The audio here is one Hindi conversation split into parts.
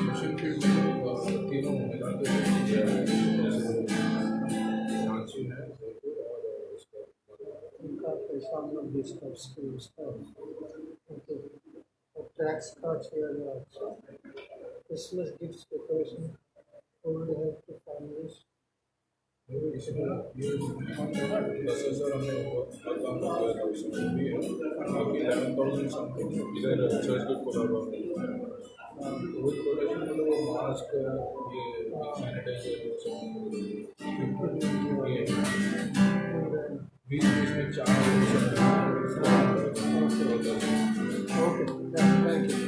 मिशन फील्ड तीनों मिला के रांची है जयपुर और उसका उनका पैसा हम लोग डिस्कस किए उसका ओके और टैक्स का 6,000 क्रिसमस गिफ्ट्स डेकोरेशन ओल्ड है टू फैमिलीज इसमें ये 10,000 हमें मतदान कर दिया था उसमें भी है बाकी 11,000 समथिंग इधर चर्च पे खोला हुआ है रोज प्रोडक्शन में वो मास्क ये सैनिटाइजर ये बीच बीच में चार okay thank you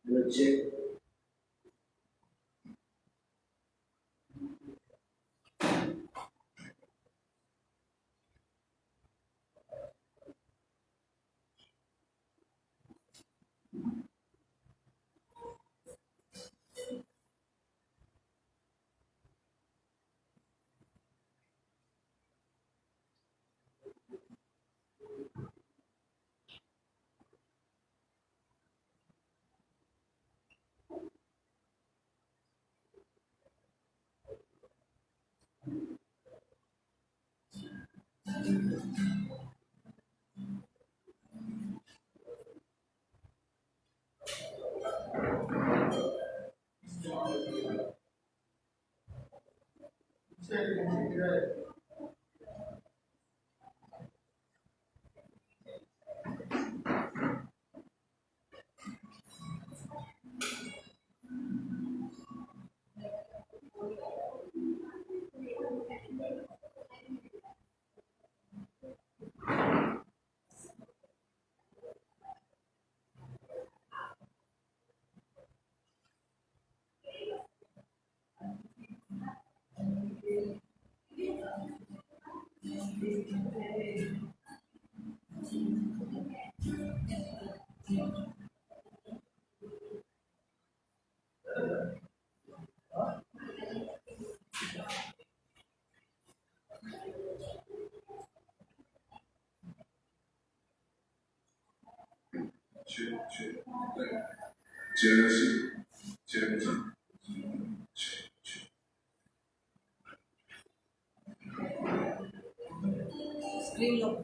Hello, check. Screen lock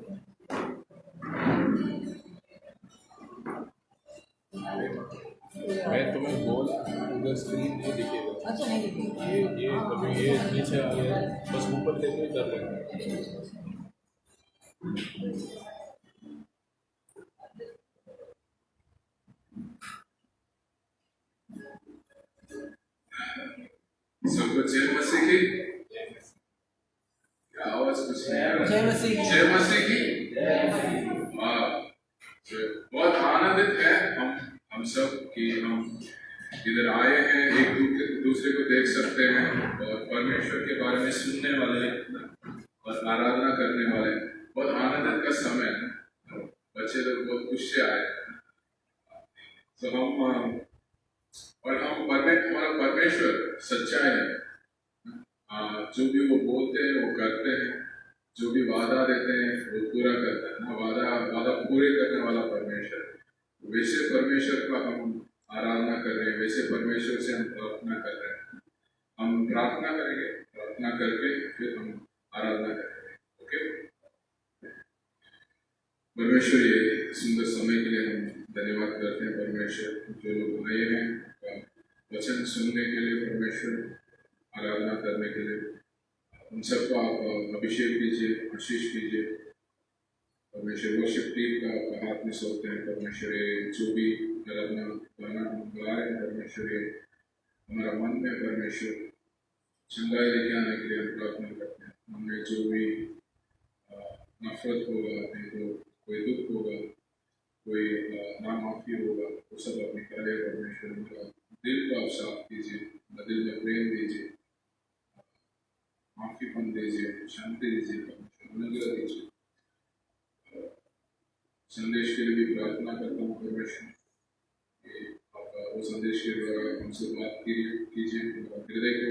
मैं तुम्हें बोल उधर स्क्रीन नहीं दिखेगा अच्छा नहीं दिखेगा ये कभी ये नीचे आ गया बस ऊपर लेके कर लेना सबको जय मसीह की आवाज कुछ नहीं आ रहा जय मसीह जय मसीह की वाह बहुत आनंदित है हम सब कि हम इधर आए हैं एक दूसरे को देख सकते हैं और परमेश्वर के बारे में सुनने वाले और आराधना करने वाले बहुत आनंदित का समय है बच्चे लोग बहुत खुश से आए तो हमारा परमेश्वर सच्चा है जो भी वो बोलते हैं वो करते हैं जो भी वादा देते हैं वो पूरा करता है ना, वादा पूरे करने वाला परमेश्वर है। वैसे परमेश्वर का हम आराधना कर रहे हैं, वैसे परमेश्वर से हम प्रार्थना कर रहे हैं। हम प्रार्थना करेंगे, प्रार्थना करके फिर हम आराधना करेंगे। ओके, परमेश्वर ये सुंदर समय के लिए हम धन्यवाद करते हैं। परमेश्वर जो लोग आए हैं वचन सुनने के लिए, परमेश्वर आराधना करने के लिए, उन सबको आप अभिषेक कीजिए, आशीष कीजिए। परमेश्वर वर्शिप टीम का आपका हाथ में सौंपते हैं। परमेश्वर ये जो भी आराधना गाना हम गा रहे हैं, परमेश्वर ये हमारा मन में परमेश्वर चंगाई लेके आने के लिए हम प्रार्थना करते हैं। हमें जो भी नफरत होगा, नहीं तो कोई दुख होगा, कोई नामाफी होगा, वो सब आप निकाले। परमेश्वर हमारा दिल को आप साफ कीजिए, दिल में प्रेम दीजिए, माफीपन दीजिए, शांति दीजिए, अनुग्रह दीजिए। संदेश के लिए भी प्रार्थना करता हूँ परमेश्वर कि आप वो संदेश के द्वारा हमसे बात कीजिए, हृदय को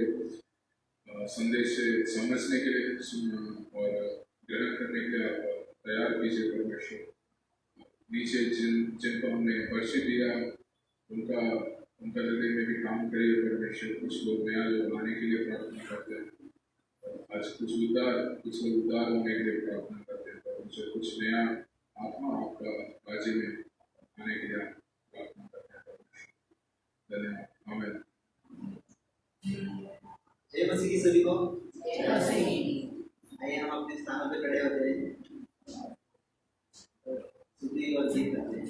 संदेश से समझने के लिए सुनना और ग्रहण करने के लिए आप तैयार कीजिए। परमेश्वर नीचे जिनको हमने परिचय दिया उनका हृदय में भी काम करिए। परमेश्वर कुछ लोग नया लोग आने के लिए प्रार्थना करते हैं, आज कुछ लोग उद्धार होने के लिए प्रार्थना करते हैं, परमेश्वर कुछ नया आत्मा आपका राज्य में आने के लिए प्रार्थना करते हैं। परमेश्वर धन्यवाद, आमीन। जय मसीह की सभी को। जय मसीह। आइए हम अपने स्थानों पे खड़े होते हैं, स्तुति और गीत गाते हैं।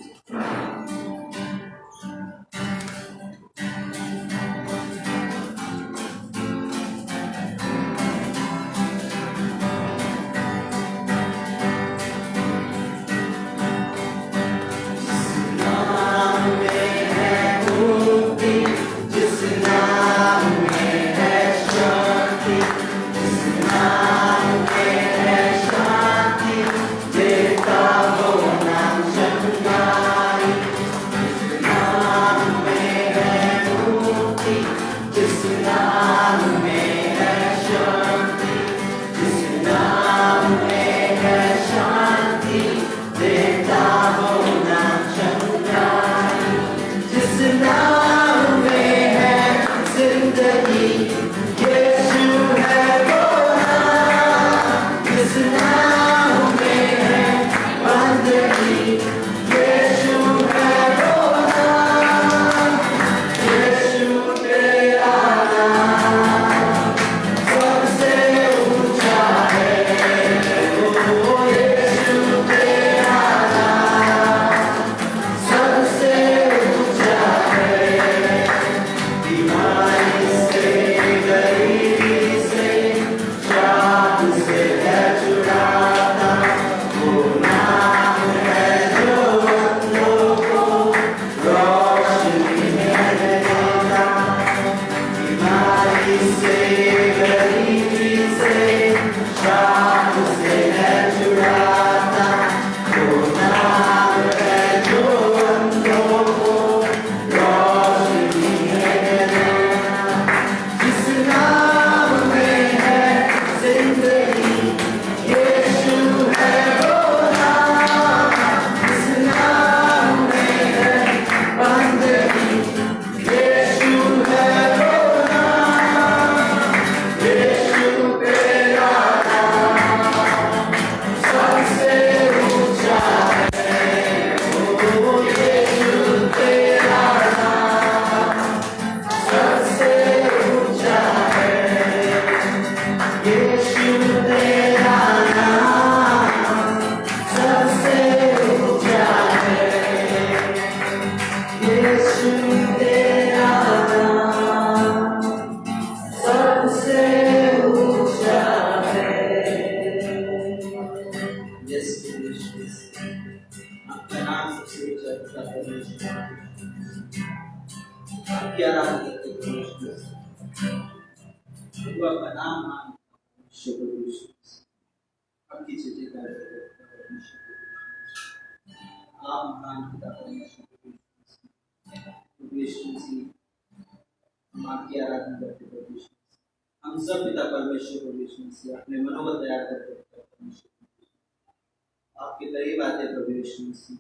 हम सब पिता परमेश्वर को विश्वास अपने मनोबल तैयार करते हैं। आपके करीब आते प्रभु यीशु मसीह,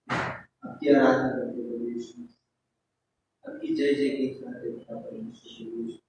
आपकी आराधना करते प्रभु यीशु मसीह, आपकी जय जय की गाते परमेश्वर प्रभु यीशु।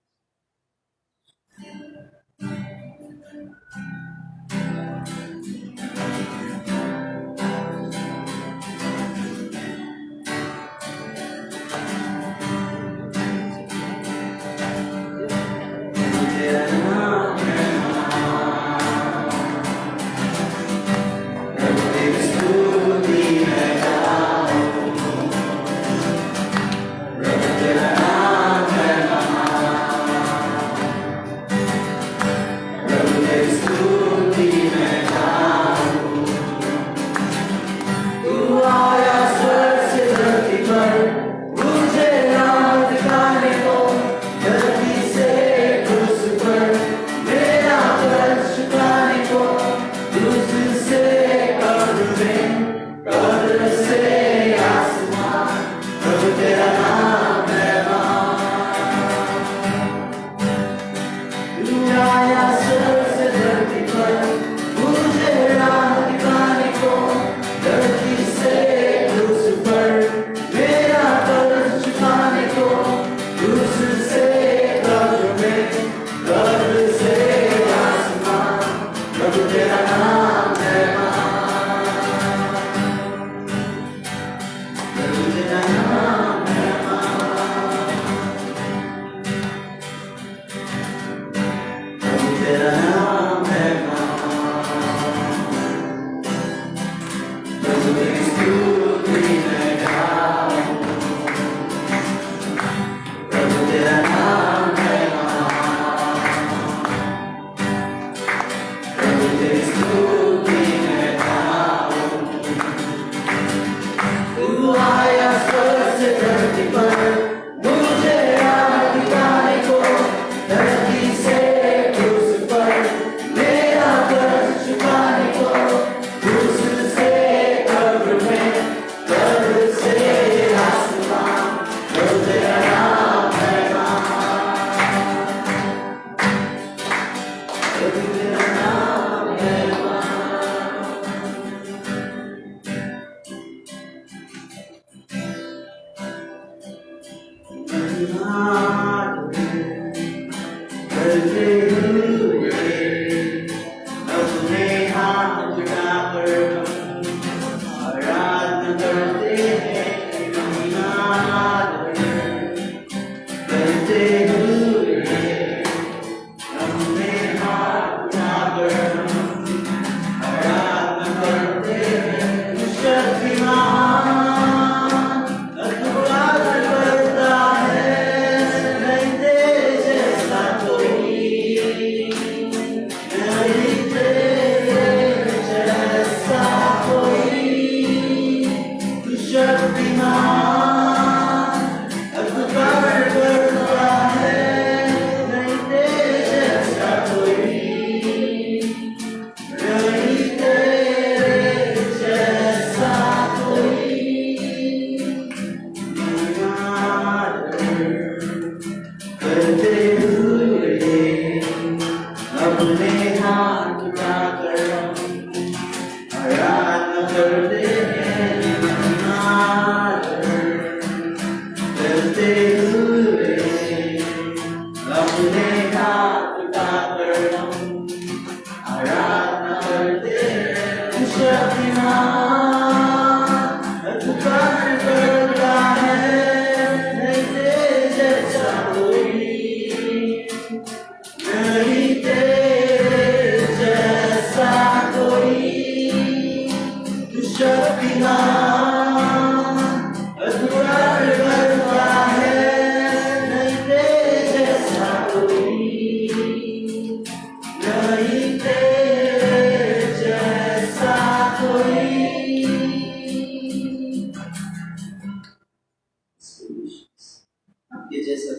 आपके जैसा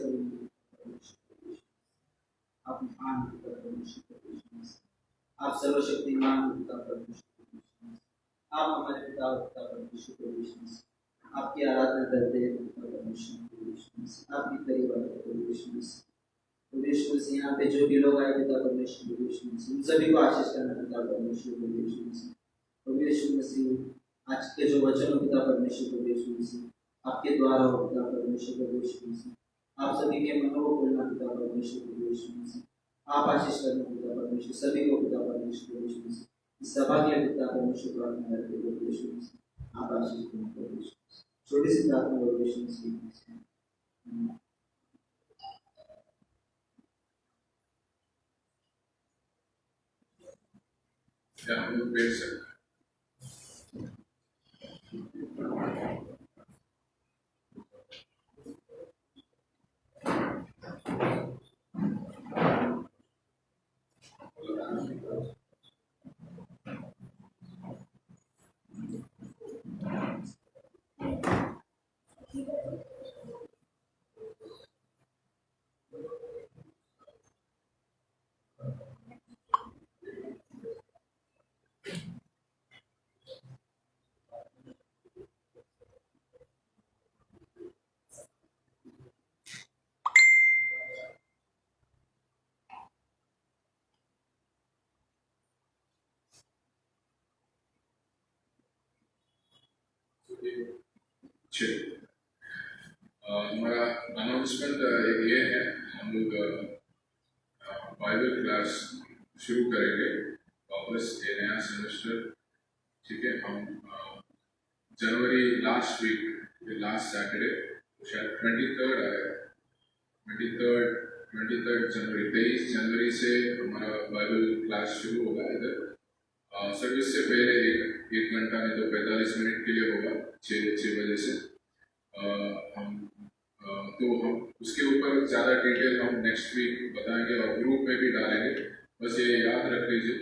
आप महान पिता परमेश्वर, आप सर्वशक्तिमान पिता परमेश्वर, आप हमारे पिता और पिता परमेश्वर, आपकी आराधना करते हैं पिता परमेश्वर, आपकी करीब आते परमेश्वर से यहाँ पे जो भी लोग आए पिता परमेश्वर, उन सभी को आशीष करना पिता परमेश्वर, प्रभु यीशु मसीह आज के जो वचन हो पिता परमेश्वर प्रभु यीशु मसीह आपके द्वारा हो पिता परमेश्वर प्रभु यीशु मसीह आप सभी के मनों को खोलना पिता परमेश्वर प्रभु यीशु मसीह आप आशीष करना पिता परमेश्वर सभी को पिता परमेश्वर प्रभु यीशु मसीह इस सभा के लिए पिता परमेश्वर प्रार्थना करते हैं प्रभु यीशु मसीह आप आशीष करना प्रभु यीशु मसीह छोटी सी प्रार्थना प्रभु यीशु मसीह क्या हम लोग बैठ सकते हैं? हमारा अनाउंसमेंट ये है, हम लोग बाइबल क्लास शुरू करेंगे वापस ये नया सेमेस्टर। ठीक है, हम जनवरी लास्ट वीक लास्ट सैटरडे शायद 23rd आया, 23rd जनवरी 23 जनवरी से हमारा बाइबल क्लास शुरू होगा। इधर सर्विस से पहले एक घंटा नहीं तो 45 मिनट के लिए होगा 6 बजे से। हम उसके ऊपर ज़्यादा डिटेल हम नेक्स्ट वीक बताएंगे और ग्रुप में भी डालेंगे। बस ये याद रख लीजिए,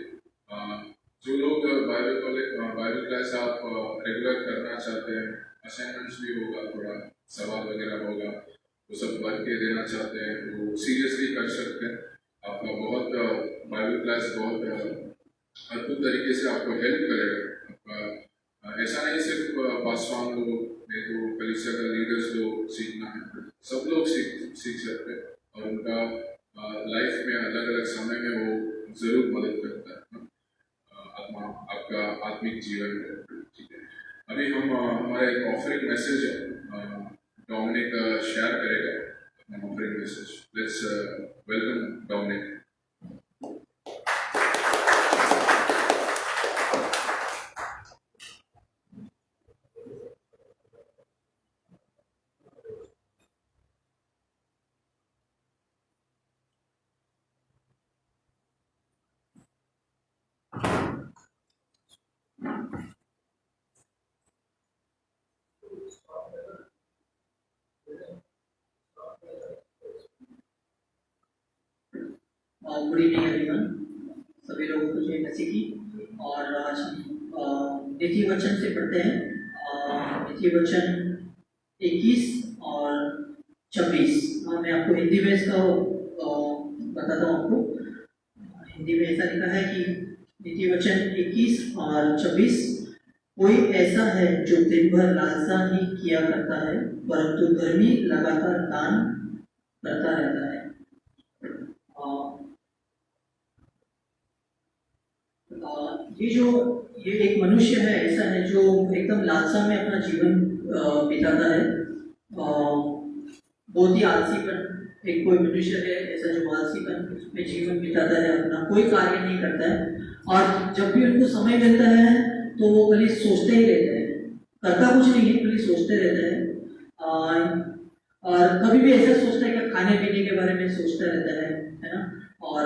जो लोग बाइबल क्लास आप रेगुलर करना चाहते हैं, असाइनमेंट्स भी होगा, थोड़ा सवाल वगैरह होगा, वो सब भर के देना चाहते हैं वो सीरियसली कर सकते हैं। आपका बहुत बाइबल क्लास बहुत अद्भुत तरीके से आपको हेल्प करेगा। आपका ऐसा नहीं सिर्फ पासवान लोग नहीं तो कलीसिया का लीडर्स लोग सीखना है, सब लोग सीख सकते हैं और उनका लाइफ में अलग अलग समय में वो जरूर मदद करता है आपका आत्मिक जीवन में। ठीक है, अभी हम हमारा एक ऑफरिंग मैसेज है, डोमिनिक शेयर करेगा अपना offering message. Let's welcome Dominic. Good evening everyone, सभी लोगों को जय मसीह की। और आज नीति वचन से पढ़ते हैं, नीति वचन 21 और 26। मैं आपको हिंदी में इसका बताता हूँ। आपको हिंदी में ऐसा लिखा है कि नीति वचन 21 और 26, कोई ऐसा है जो दिन भर लालसा ही किया करता है परंतु धर्मी लगातार दान करता रहता है। ये एक मनुष्य है, ऐसा है जो एकदम लालसा में अपना जीवन बिताता है। बहुत ही आलसीपन, एक कोई मनुष्य है ऐसा जो आलसीपन में जीवन बिताता है, अपना कोई कार्य नहीं करता है और जब भी उनको समय मिलता है तो वो खाली सोचते ही रहते हैं, करता कुछ नहीं है, खाली सोचते रहते हैं। और कभी भी ऐसा सोचता है कि खाने पीने के बारे में सोचता रहता है ना। और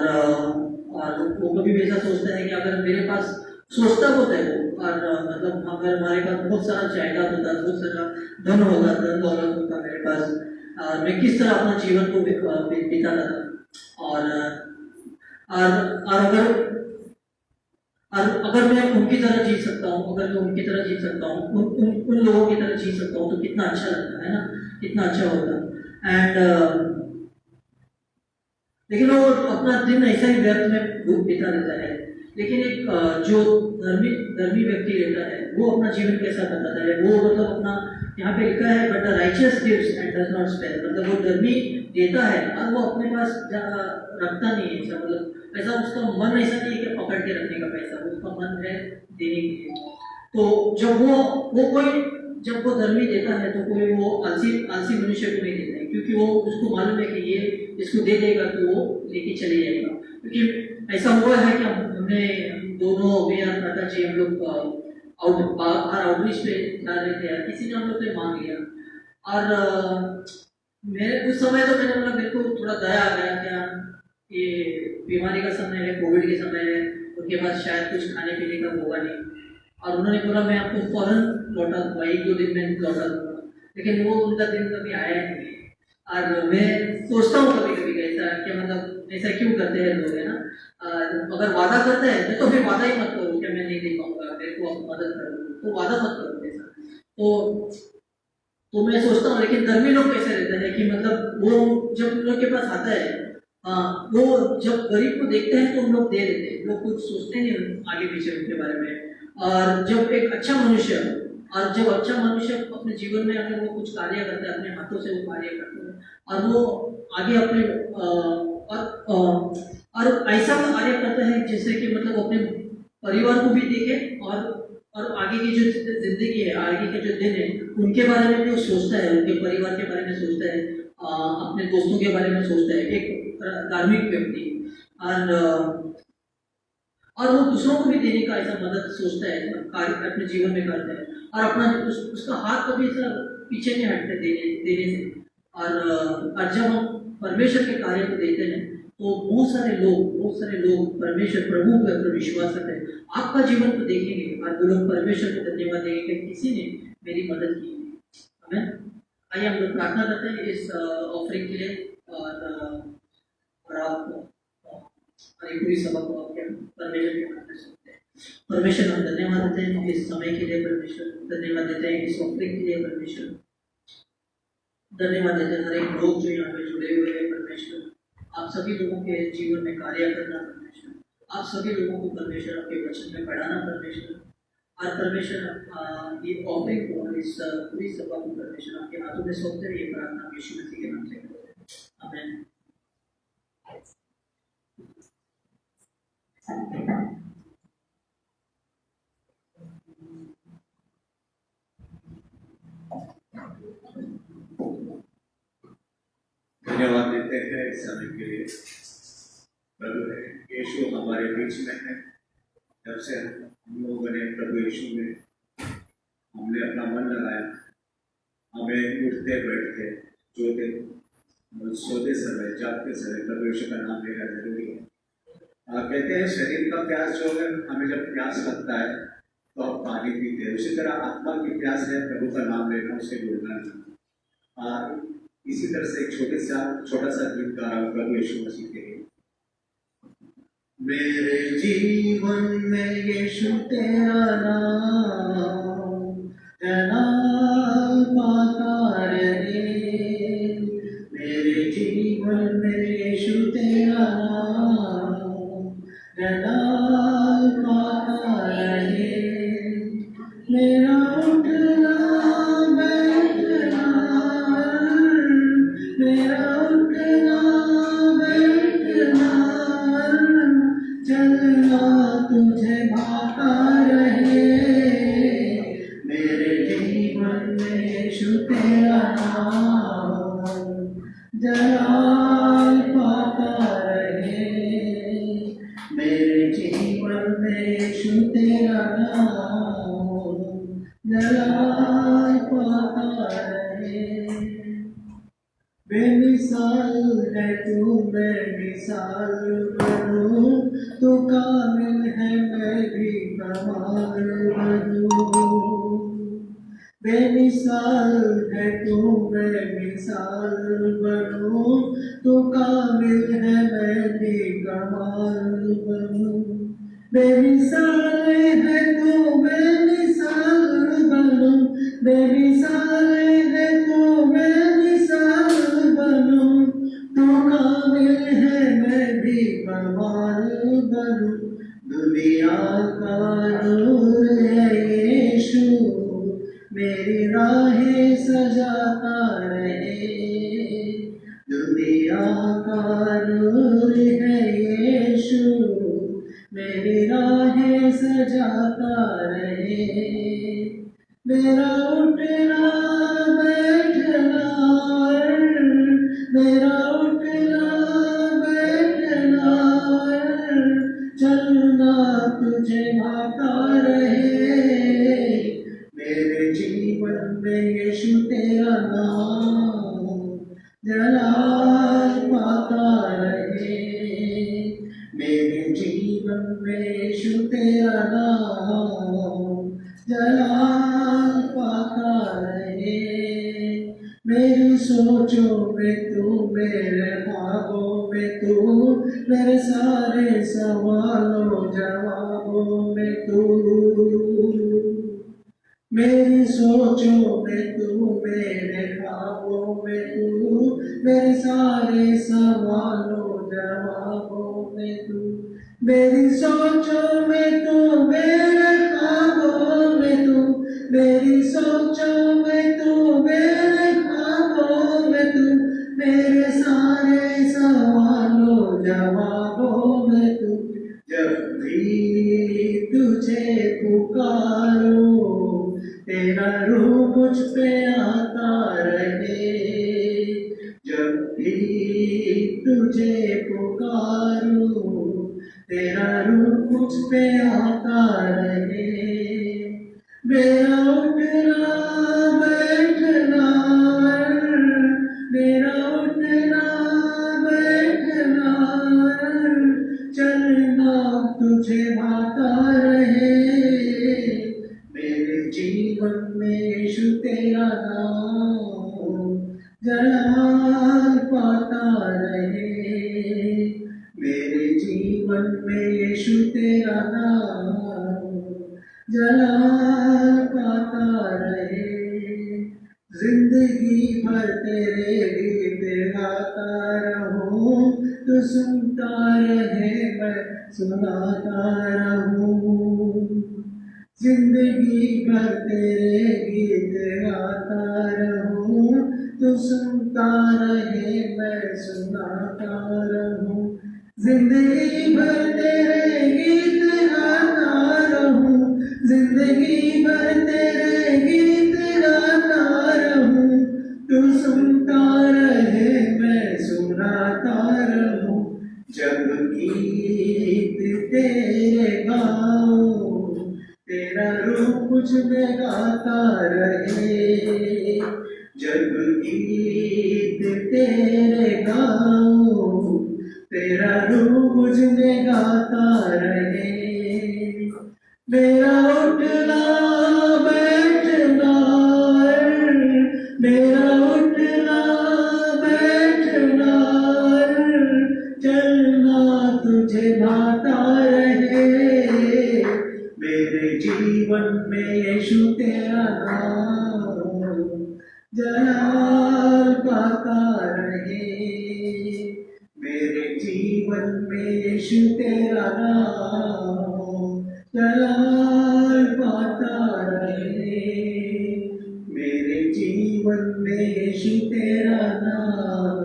वो कभी भी ऐसा सोचता है कि अगर मेरे पास सोचता होता है वो, और मतलब अगर हमारे पास बहुत सारा जायदाद होता, बहुत सारा धन होता, धन दौलत होता मेरे पास, और मैं किस तरह अपना जीवन को बिताता था। और अगर मैं उनकी तरह जी सकता हूँ, अगर मैं उनकी तरह जी सकता हूँ, उन लोगों की तरह जी सकता हूँ तो कितना अच्छा लगता है ना, कितना अच्छा होगा। एंड लेकिन वो अपना दिन ऐसा ही व्यर्थ में बिता देता है। लेकिन एक जो धर्मी धर्मी व्यक्ति रहता है वो अपना जीवन कैसा बताता है, वो मतलब अपना यहाँ पे लिखा है but the righteous gives and does not spare, मतलब वो धर्मी देता है और वो अपने पास रखता नहीं है, ऐसा मतलब ऐसा उसका मन ऐसा नहीं है कि पकड़ के रखने का पैसा, उसका मन है देने के लिए। तो जब वो कोई जब वो धर्मी देता है तो कोई वो आलसी आलसी मनुष्य को नहीं देता है, क्योंकि वो उसको मालूम है कि ये इसको दे देगा तो वो लेके चले जाएगा। क्योंकि ऐसा हुआ है कि हमने दोनों भैया काका जी हम लोग आउटरीच पे जा रहे थे, किसी ने हम लोग से मांग लिया और मैं उस समय तो मैंने बोला मेरे को थोड़ा दया आ गया क्या ये बीमारी का समय है, कोविड के समय है, उनके पास शायद कुछ खाने पीने का होगा नहीं, और उन्होंने बोला मैं आपको फौरन लौटा दूंगा, 1-2 दिन में लौटा दूंगा, लेकिन वो उनका दिन कभी आया नहीं। और मैं सोचता हूँ कभी कभी ऐसा कि मतलब ऐसा क्यों करते हैं लोग, है ना। अगर वादा करते हैं तो फिर वादा ही मत करो कि मैं नहीं दे पाऊंगा, मेरे को आप मदद कर दो, तो वादा मत करो ऐसा। तो मैं सोचता हूँ लेकिन धर्मी लोग कैसे रहते हैं कि मतलब वो जब उन लोग के पास आता है वो जब गरीब को देखते हैं तो उन लोग दे देते हैं, लोग कुछ सोचते नहीं आगे पीछे उनके बारे में। और जब एक अच्छा मनुष्य अपने जीवन में अगर वो कुछ कार्य करता है, अपने हाथों से वो कार्य करते हैं और वो आगे अपने और ऐसा कार्य करता है जिससे कि मतलब अपने परिवार को भी देखे और आगे की जो जिंदगी है, आगे के जो दिन है उनके बारे में भी वो सोचता है, उनके परिवार के बारे में सोचता है, अपने दोस्तों के बारे में सोचता है, एक धार्मिक व्यक्ति। और वो दूसरों को भी देने का ऐसा मदद सोचता है, कार्य अपने जीवन में करता है और अपना उसका हाथ कभी ऐसा पीछे नहीं हटते देने से। और जब हम परमेश्वर के कार्य को देते हैं तो बहुत सारे लोग परमेश्वर प्रभु पर विश्वास करते हैं, आपका जीवन को देखेंगे और वो लोग परमेश्वर को धन्यवाद देंगे कि किसी ने मेरी मदद की। हमें आइए हम लोग प्रार्थना करते हैं इस ऑफरिंग के लिए और आप हमारी पूरी सभा को आपके परमेश्वर के नाम में सुनते हैं। परमेश्वर हम धन्यवाद देते हैं इस समय के लिए, परमेश्वर धन्यवाद देते हैं इस ऑफरिंग के लिए, परमेश्वर धन्यवाद देते हैं हर एक लोग जो यहाँ पे जुड़े हुए हैं। परमेश्वर आप सभी लोगों के जीवन में कार्य करना, परमेश्वर आप सभी लोगों को परमेश्वर आपके वचन में बढ़ाना, परमेश्वर और परमेश्वर ये ऑफरिंग को इस पूरी सभा को परमेश्वर आपके हाथों में सौंपते हैं। ये प्रार्थना यीशु मसीह के नाम से करते हैं, आमीन। धन्यवाद देते हैं इस समय के लिए। प्रभु है यीशु हमारे बीच में है। जब से हम लोगों ने प्रभु यीशु में हमने अपना मन लगाया, हमें उठते बैठते सोते सोते समय जागते समय प्रभु यीशु का नाम लेना जरूरी है। कहते हैं शरीर का प्यास जो है, हमें जब प्यास लगता है तो हम पानी पीते हैं, उसी तरह आत्मा की प्यास है प्रभु का नाम लेना, उसके गुणगान। इसी तरह से एक छोटा सा गीत गा रहा हूँ प्रभु यीशु मसीह के लिए। मेरे जीवन में यीशु तेरा नाम पाता रहे, मेरे जीवन में यीशु तेरा नाम पाता रहे, मेरा उठना बैठना, मेरा उठना बैठना, चलना तुझे भाता रहे, मेरे जीवन में यीशु तेरा नाम जलाल पाता रहे, मेरे जीवन में यीशु तेरा नाम जलाल पाता रहे। बेमिसाल है तू, बेमिसाल बनूं, तू कामिल है मैं भी कमाल बनूं। बेमिसाल है तू, बेमिसाल बनूं, तू कामिल है मैं भी कमाल बनूं। बेमिसाल है तू, बेमिसाल बनूं, बेमिसाल है तू, बेमिसाल बनूं, तू कामिल है मैं भी कमाल बनूं। दुनिया का नूर है यीशु, मेरी राहें सजाता रहे। दुनिया का नूर है यीशु, मेरी राहें सजाता रहे। मेरा उठना बैठना, मेरा उठना बैठना, चलना तुझे भाता रहे। मेरे जीवन में यीशु तेरा नाम जलाल पाता रहे। मेरे जीवन में यीशु तेरा नाम जलाल पाता रहे। मेरी सोचों में तू, मेरे ख्वाबों में तू, मेरे सारे सवालों जवाबों में तू। मेरी सोचों में तू, मेरे ख्वाबों में तू, मेरे सारे सवालों जवाबों में तू। मेरी सोचों में तू, मेरे ख्वाबों में तू, मेरी सोचों में तू, मेरे ख्वाबों में तू, मेरे सारे सवालों जवाबों में तू। जब भी तुझे पुकारो, तेरा रूप मुझ पे आता रहे। जब भी तुझे पुकारो, तेरा रूप मुझ पे आता रहे। मेरा उठना बैठना, मेरा उठना बैठना, चलना तुझे भाता रहे। मेरे जीवन में यीशु तेरा नाम जलाल पाता रहे। मेरे जीवन में यीशु तेरा नाम जलाल पाता रहे। जिंदगी भर तेरे गीत गाता रहूं, तू सुनता रहे मैं सुनाता रहूं। जिंदगी भर तेरे गीत गाता रहूं, तू सुनता रहे मैं सुनाता रहूं। जिंदगी भर तेरे गीत गाता रहूं, जिंदगी भर तेरे गीत गाता रहूं, तू सुनता रहे मैं सुनाता रहूं। जब गीत तेरे गाऊं, तेरा रूप मुझ में गाता रहे। जब गीत तेरे गाऊं, तेरा रूप मुझ में गाता रहे। मेरा उठना बैठना, मेरा उठना बैठना, चलना तुझे भाता रहे। मेरे जीवन में यीशु तेरा नाम जलाल पाता रहे। मेरे जीवन में यीशु तेरा नाम जलाल पाता रहे। मेरे जीवन में यीशु तेरा नाम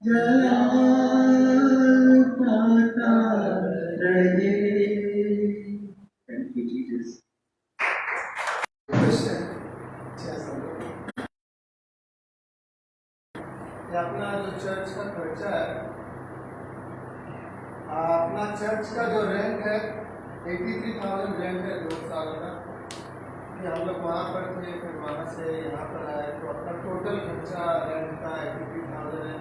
जलाल पाता रहे। Thank you, Jesus. ये अपना जो चर्च का खर्चा है, अपना चर्च का जो रेंट है 83,000 रेंट है 2 साल का। ये हम लोग वहाँ पर थे, फिर वहाँ से यहाँ पर आए, तो अपना टोटल खर्चा रेंट का 83,000 है।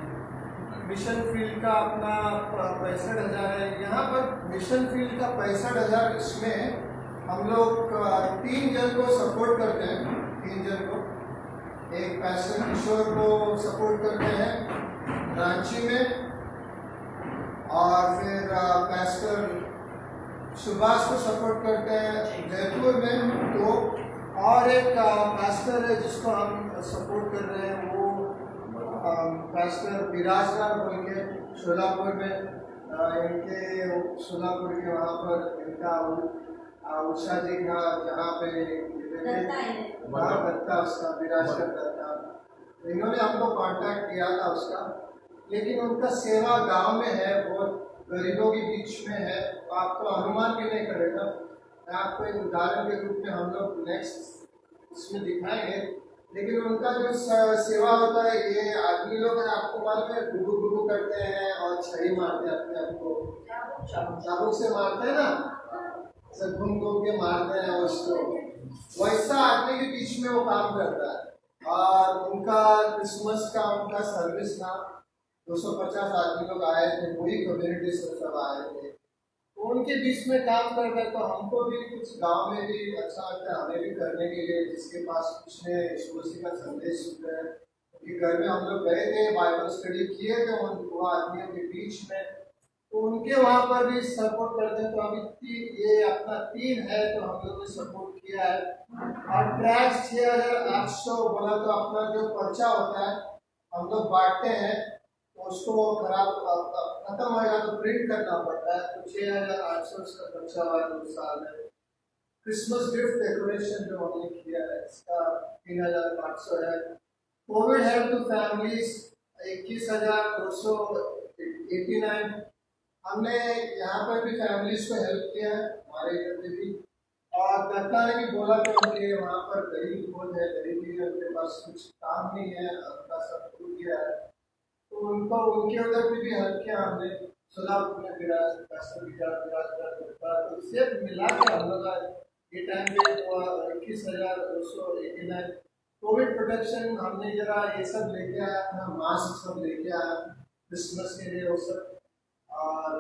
मिशन फील्ड का अपना 65,000 है। यहाँ पर मिशन फील्ड का 65,000, इसमें हम लोग 3 जन को सपोर्ट करते हैं। 3 जन को, एक पैशन किशोर को सपोर्ट करते हैं रांची में, और फिर पैस्टर सुभाष को सपोर्ट करते हैं जयपुर में। तो और एक पैस्टर है जिसको हम सपोर्ट कर रहे हैं, वो पैस्टर विराजदार बोल के शोलापुर में। इनके सोलापुर के वहाँ पर इनका उषा जी का जहाँ पे दत्ता उसका विराजकर दत्ता, इन्होंने हमको कांटेक्ट किया था उसका, लेकिन उनका सेवा गांव में है, बहुत गरीबों के बीच में है, आपको अनुमान भी नहीं करेगा। मैं आपको एक उदाहरण के रूप में हम लोग नेक्स्ट इसमें दिखाएंगे, लेकिन उनका जो सेवा होता है, ये आदमी लोग आपको मालूम है गुरु गुरु करते हैं और छड़ी मारते हैं अपने आप को, चाबुक से मारते हैं ना, सब घूम घूम के मारते हैं उसको, वैसा आदमी के बीच में वो काम करता है। और उनका क्रिसमस का उनका सर्विस था, 250 आदमी लोग आए थे, पूरी कम्युनिटी से सब आए थे, तो उनके बीच में काम कर रहे, तो हमको भी कुछ गांव में भी अच्छा लगता है, हमें भी करने के लिए, जिसके पास कुछ ने यीशु मसीह का संदेश सुन रहे हैं। क्योंकि घर में हम लोग गए थे, बाइबल स्टडी किए थे वो आदमियों के बीच में, तो उनके वहाँ पर भी सपोर्ट करते हैं। तो अभी ये अपना 3 है, तो हम लोग ने सपोर्ट किया है। और ट्रैक्स 6800 बोला, तो अपना जो पर्चा होता है हम लोग बांटते हैं, तो उसको खराब खत्म हो जाए तो प्रिंट करना पड़ता है, तो 6800 उसका खर्चा हुआ है 2 साल में। क्रिसमस गिफ्ट डेकोरेशन जो हमने किया है, इसका 3500 है। कोविड हेल्प टू फैमिलीज 21,289, हमने यहाँ पर भी फैमिलीज को हेल्प किया है, हमारे इधर पे भी। और दत्ता ने भी बोला कि उनके वहाँ पर गरीब बहुत है, गरीबी है, उनके पास कुछ काम नहीं है, अपना सब टूट गया है, तो उनको उनके उधर भी हेल्प किया हमने। सोलापुर में तो सिर्फ मिला के हम लोग ये टाइम पे 21,289 कोविड प्रोटेक्शन हमने जरा ये सब लेके आया था, मास्क सब लेके आया क्रिसमस के लिए वो सब, और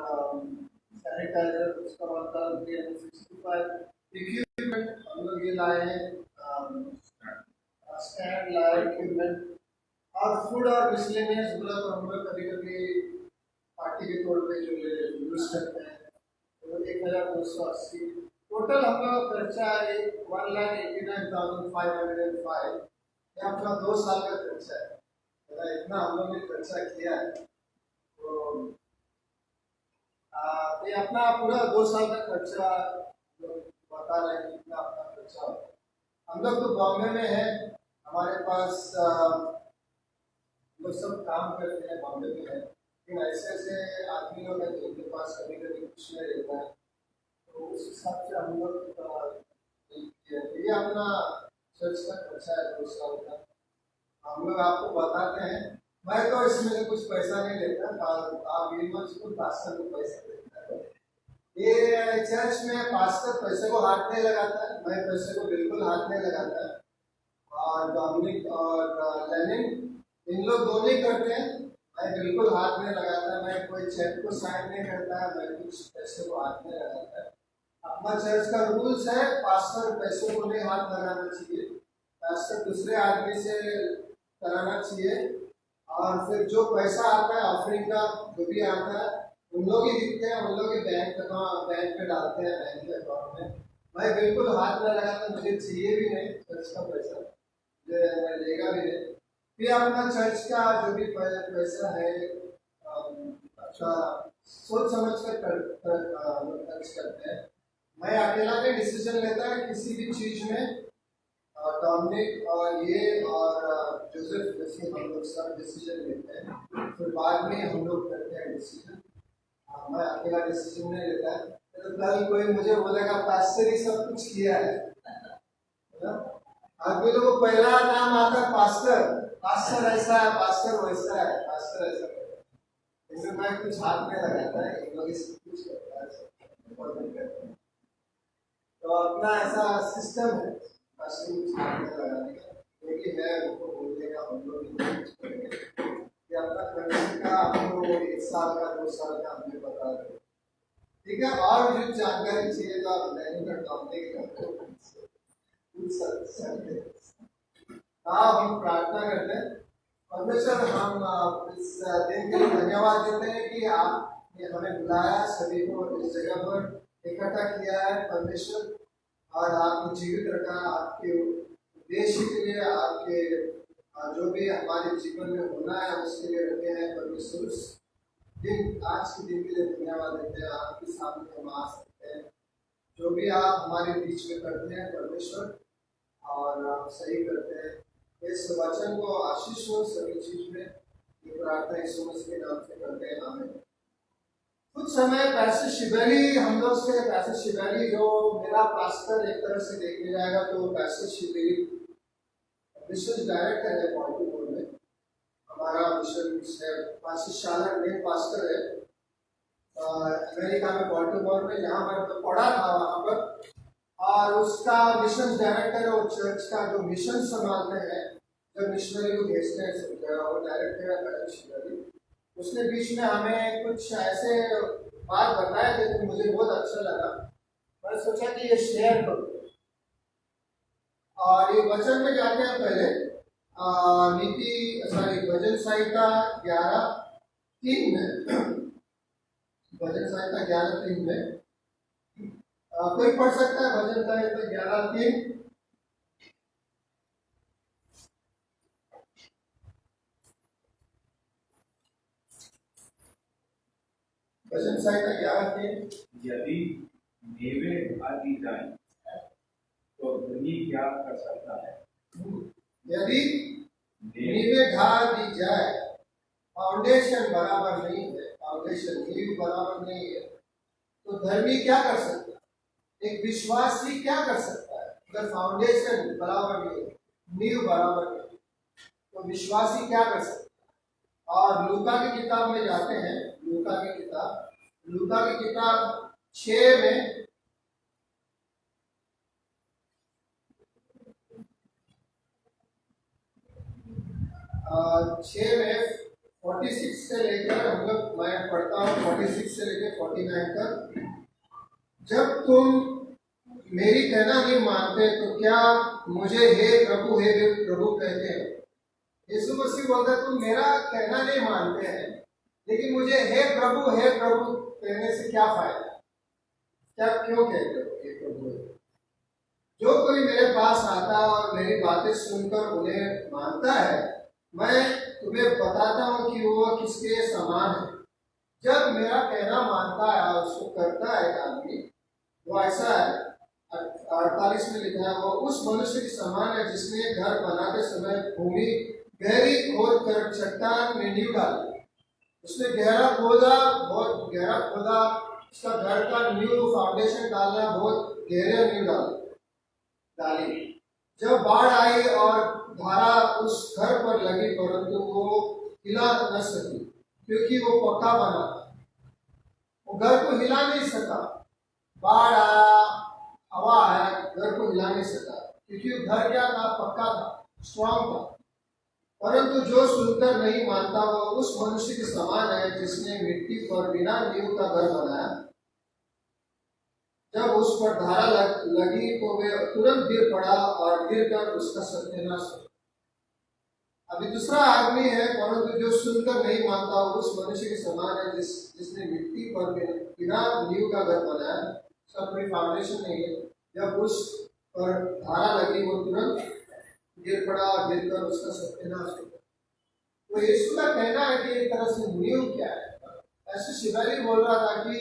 सैनिटाइजर उसका मतलब 365 इक्विपमेंट हम लोग ये लाए हैं, स्टैंड लाए इक्विपमेंट, और फूड और मिसलेनियस बोला तो हम लोग कभी कभी पार्टी के तौर पे जो यूज करते हैं, तो 1280 टोटल हम लोग खर्चा 1,89,505, ये अपना 2 साल का खर्चा है, इतना हम लोग ने खर्चा किया है। तो ये अपना पूरा 2 साल का खर्चा बता रहे हैं कितना अपना खर्चा होता है। हम लोग तो बॉम्बे में है, हमारे पास लोग सब काम करते हैं बॉम्बे में है, लेकिन ऐसे ऐसे आदमी लोग हैं जिनके पास कभी कभी कुछ नहीं रहता है, तो उस हिसाब से हम लोग ये अपना चर्च का खर्चा है 2 साल का, हम लोग आपको बताते हैं। मैं तो इसमें से कुछ पैसा नहीं लेता, आप पास्टर को पैसा देता है। ये चर्च में पास्टर पैसे को हाथ नहीं लगाता है, मैं पैसे को बिल्कुल हाथ नहीं लगाता है, और डोमिनिक और लेनिन इन लोग दोनों ही करते हैं, मैं बिल्कुल हाथ नहीं लगाता, मैं कोई चेक को साइन नहीं करता है, मैं कुछ पैसे को हाथ नहीं लगाता है। अपना चर्च का रूल्स है, पास्टर पैसों को नहीं हाथ लगाना चाहिए, पास्टर दूसरे आदमी से कराना चाहिए, और फिर जो पैसा आता है ऑफरिंग का जो भी आता है उन लोग ही दिखते हैं, उन लोग ही बैंक पे डालते हैं, बैंक के अकाउंट में। मैं बिल्कुल हाथ में लगाता, मुझे चाहिए भी नहीं चर्च का पैसा, मैं लेगा भी नहीं। फिर अपना चर्च का जो भी पैसा है अच्छा सोच समझ कर खर्च करते हैं। मैं अकेला भी डिसीजन लेता है किसी भी चीज में, डोमिनिक और ये और जोसेफ जैसे हम लोग सब डिसीजन लेते हैं, फिर बाद में हम लोग करते हैं डिसीजन। मैं अकेला डिसीजन नहीं लेता है, तो कल कोई मुझे बोलेगा पास्टर ही सब कुछ किया है ना, आदमी लोगों को पहला नाम आता है पास्टर, पास्टर ऐसा है, पास्टर वैसा है, पास्टर ऐसा है, इसमें मैं कुछ हाथ में लगाता है, इन लोग सब कुछ करता है, तो अपना ऐसा सिस्टम है पास्टर कुछ हाथ में लगाने का, जो भी है उनको बोल देगा, हम लोग ये अपना खर्च का आपको 1 साल का 2 साल का हमें बता दें, ठीक है। और जो जानकारी चाहिए तो आप मैंने हम प्रार्थना करते हैं। परमेश्वर, हम इस दिन के लिए धन्यवाद देते हैं कि आपने हमें बुलाया, सभी को इस जगह पर इकट्ठा किया है परमेश्वर, और आपको जीवित रखा आपके उद्देश्य के लिए, आपके जो भी हमारे जीवन में होना है उसके लिए रखे हैं परमेश्वर। दिन आज के दिन के लिए धन्यवाद देते हैं। आपके सामने हम आ सकते हैं। जो भी आप हमारे बीच में करते हैं परमेश्वर, और आप सही करते हैं। इस वचन को आशीष हो सभी चीज में, ये प्रार्थना यीशु मसीह के नाम से करते हैं, आमीन। कुछ समय पैसे शिबेली हम लोग से, पैसे शिबेली जो मेरा पास्टर एक तरह से देखने जाएगा तो पैसे शिबेली मिशन डायरेक्टर है बॉल्टीमोर में। हमारा मिशन है, पास्टर शालन मेन पास्टर है अमेरिका में बॉल्टीमोर में, जहाँ मैं तो पढ़ा था वहाँ पर। और उसका मिशन डायरेक्टर है, वो चर्च का जो मिशन संभालते हैं, जब मिशनरी को भेजते हैं सब जगह, वो डायरेक्टर है पैसे शिबेली। उसने बीच में हमें कुछ ऐसे बात बताया थे तो मुझे बहुत अच्छा लगा। मैंने सोचा कि ये शेयर करूँ। और ये वचन में जाते हैं पहले, भजन संहिता 11:3 में, भजन संहिता 11:3 में कोई पढ़ सकता है? भजन संहिता 11:3। भजन संहिता 11:3। यदि मेवे ढा दी जाए तो धनी क्या कर सकता है? यदि नींवें ढा दी जाए, फाउंडेशन बराबर नहीं है, फाउंडेशन नींव बराबर नहीं है, तो धर्मी क्या कर सकता है? एक विश्वासी क्या कर सकता है? अगर फाउंडेशन बराबर नहीं है, नींव बराबर नहीं है, तो विश्वासी क्या कर सकता है? और लूका की किताब में जाते हैं, लूका की किताब 6 में, 6 में 46 से लेकर हम लोग, मैं पढ़ता हूँ 46 से लेकर 49 तक। जब तुम मेरी कहना नहीं मानते तो क्या मुझे हे प्रभु कहते हो? यीशु मसीह बोलता है तुम मेरा कहना नहीं मानते हैं, लेकिन मुझे हे प्रभु कहने से क्या फायदा? क्या क्यों कहते हो हे प्रभु? जो कोई मेरे पास आता है और मेरी बातें सुनकर उन्हें मानता है, मैं तुम्हें बताता हूँ कि वो किसके समान है। जब मेरा कहना मानता है और उसको करता है आदमी, वो ऐसा है, 48 में लिखा है, वो उस मनुष्य के समान है जिसने घर बनाते समय भूमि गहरी खोद कर चट्टान में नींव डाली। उसने गहरा खोदा, बहुत गहरा खोदा, उसका घर का नींव फाउंडेशन डालना, बहुत गहरे नींव डाली। जब बाढ़ आई और धारा उस घर पर लगी, परंतु वो हिला न सकी क्योंकि वो पक्का बना था। वो घर को हिला नहीं सका। बाढ़ आया, हवा आया, घर को हिला नहीं सका क्योंकि घर क्या था? पक्का था, स्ट्रांग था। परंतु जो सुनकर नहीं मानता वो उस मनुष्य के समान है जिसने मिट्टी पर बिना नींव का घर बनाया। जब उस पर धारा लगी तो वे तुरंत गिर पड़ा और गिरकर उसका सत्यानाश हो। अभी दूसरा आदमी है, परंतु जो सुनकर नहीं मानता वो उस मनुष्य के समान है जिसने मिट्टी पर बिना नींव का घर बनाया, उसका कोई फाउंडेशन नहीं है। जब उस पर धारा लगी वो तुरंत गिर पड़ा और गिरकर उसका सत्यानाश हो। तो यीशु का कहना है कि एक तरह से नींव क्या है? ऐसे शिवाली बोल रहा था कि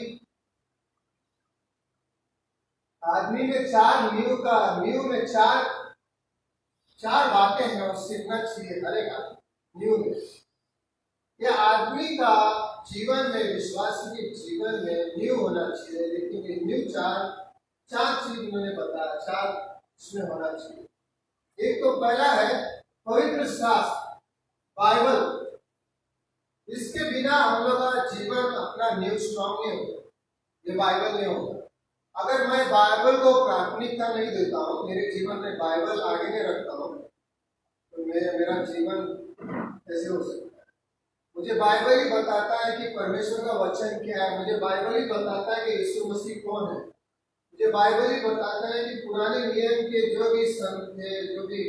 आदमी में नींव में चार बातें हैं और सीखना चाहिए हर एक आदमी नींव में। यह आदमी का जीवन में, विश्वासी के जीवन में नींव होना चाहिए, लेकिन ये नींव चार चीज उन्होंने बताया, 4 इसमें होना चाहिए। एक तो पहला है पवित्र शास्त्र, बाइबल। इसके बिना हम लोग का जीवन, अपना नींव स्ट्रॉन्ग नहीं होगा, ये बाइबल नहीं होगा। अगर मैं बाइबल को प्राथमिकता नहीं देता हूँ, मेरे जीवन में बाइबल आगे नहीं रखता हूँ, तो मेरा जीवन कैसे हो सकता है? मुझे बाइबल ही बताता है कि परमेश्वर का वचन क्या है, मुझे बाइबल ही बताता है कि यीशु मसीह कौन है, मुझे बाइबल ही बताता है कि पुराने नियम के जो भी संत थे, जो भी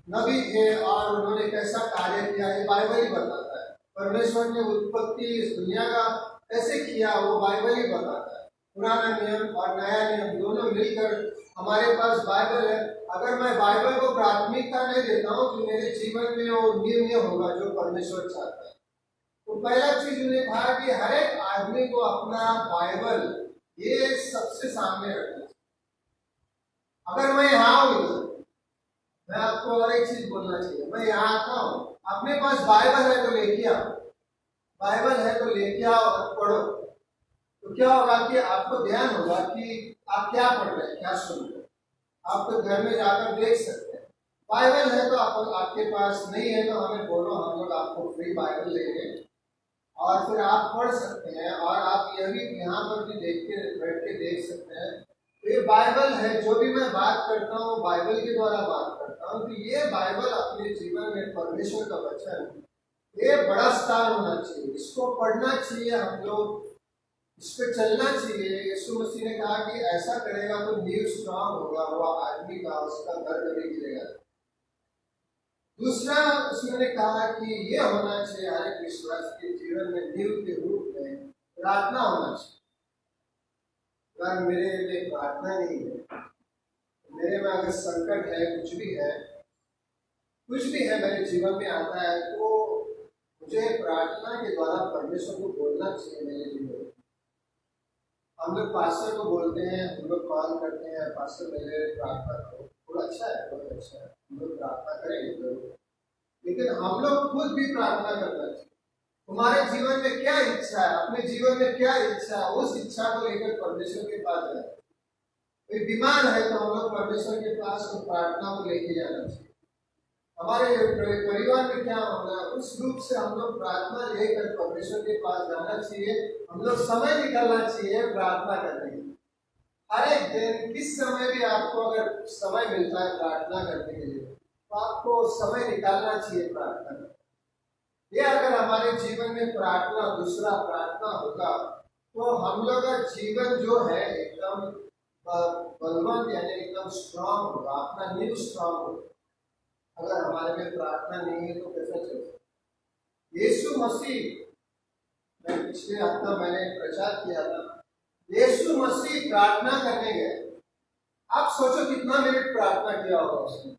नबी थे और उन्होंने कैसा कार्य किया, ये बाइबल ही बताता है। परमेश्वर ने उत्पत्ति इस दुनिया का कैसे किया, वो बाइबल ही बताता है। पुराना नियम और नया नियम दोनों मिलकर हमारे पास बाइबल है। अगर मैं बाइबल को प्राथमिकता नहीं देता हूँ तो मेरे जीवन में वो नींव नहीं होगा जो परमेश्वर चाहता है। तो तो पहला चीज उन्होंने कहा कि हर एक आदमी को अपना बाइबल ये सबसे सामने रखना चाहिए। अगर मैं यहाँ हूँ इधर, मैं आपको और एक चीज बोलना चाहिए, मैं यहाँ आता हूँ, अपने पास बाइबल है तो लेके आओ, बाइबल है तो लेके आओ और पढ़ो। तो क्या होगा कि आपको ध्यान होगा कि आप क्या पढ़ रहे हैं, क्या सुन रहे हैं। आप तो घर में जाकर देख सकते हैं। बाइबल है तो आपके पास नहीं है तो हमें बोलो, हम लोग आपको फ्री बाइबल देंगे और फिर आप पढ़ सकते हैं। और आप ये भी यहाँ पर भी देख के बैठ के देख सकते हैं। तो ये बाइबल है, जो भी मैं बात करता हूँ बाइबल के द्वारा बात करता हूँ। तो ये बाइबल अपने जीवन में परमेश्वर का वचन, ये बड़ा स्थान होना चाहिए, इसको पढ़ना चाहिए, हम लोग इस पे चलना चाहिए। यीशु मसीह ने कहा कि ऐसा करेगा तो नींव स्ट्रांग होगा, वो आदमी का, उसका घर कभी गिरेगा। दूसरा उसने कहा कि ये होना चाहिए हर एक विश्वास के जीवन में नींव के रूप में प्रार्थना होना चाहिए। अगर मेरे लिए प्रार्थना नहीं है, मेरे में अगर संकट है, कुछ भी है मेरे जीवन में आता है, तो मुझे प्रार्थना के द्वारा परमेश्वर को बोलना चाहिए मेरे जीवन में। हम लोग पास्टर को बोलते हैं, हम लोग कॉल करते हैं, पास्टर मेरे लिए प्रार्थना करो, बहुत अच्छा है, बहुत अच्छा है, हम लोग प्रार्थना करेंगे जरूर। लेकिन हम लोग खुद भी प्रार्थना करना चाहिए। तुम्हारे जीवन में क्या इच्छा है, अपने जीवन में क्या इच्छा है, उस इच्छा को लेकर परमेश्वर के पास जाए। कोई बीमार है तो हम लोग परमेश्वर के पास तो प्रार्थना को लेके जाना चाहिए। हमारे परिवार में क्या होना है, उस रूप से हम लोग प्रार्थना लेकर परमेश्वर के पास जाना चाहिए। हम लोग समय निकालना चाहिए प्रार्थना करने के लिए। हर एक दिन किस समय भी आपको अगर समय मिलता है प्रार्थना करने के लिए, तो आपको समय निकालना चाहिए प्रार्थना करने। ये अगर हमारे जीवन में प्रार्थना, दूसरा प्रार्थना होगा, तो हम लोग का जीवन जो है एकदम बलवान, यानी एकदम स्ट्रांग होगा, अपना नींव स्ट्रांग होगा। अगर हमारे में प्रार्थना नहीं है तो कैसा चलेगा? यीशु मसीह, मैं पिछले हफ्ता मैंने प्रचार किया था, यीशु मसीह प्रार्थना करने गए। आप सोचो कितना मिनट प्रार्थना किया होगा उसने?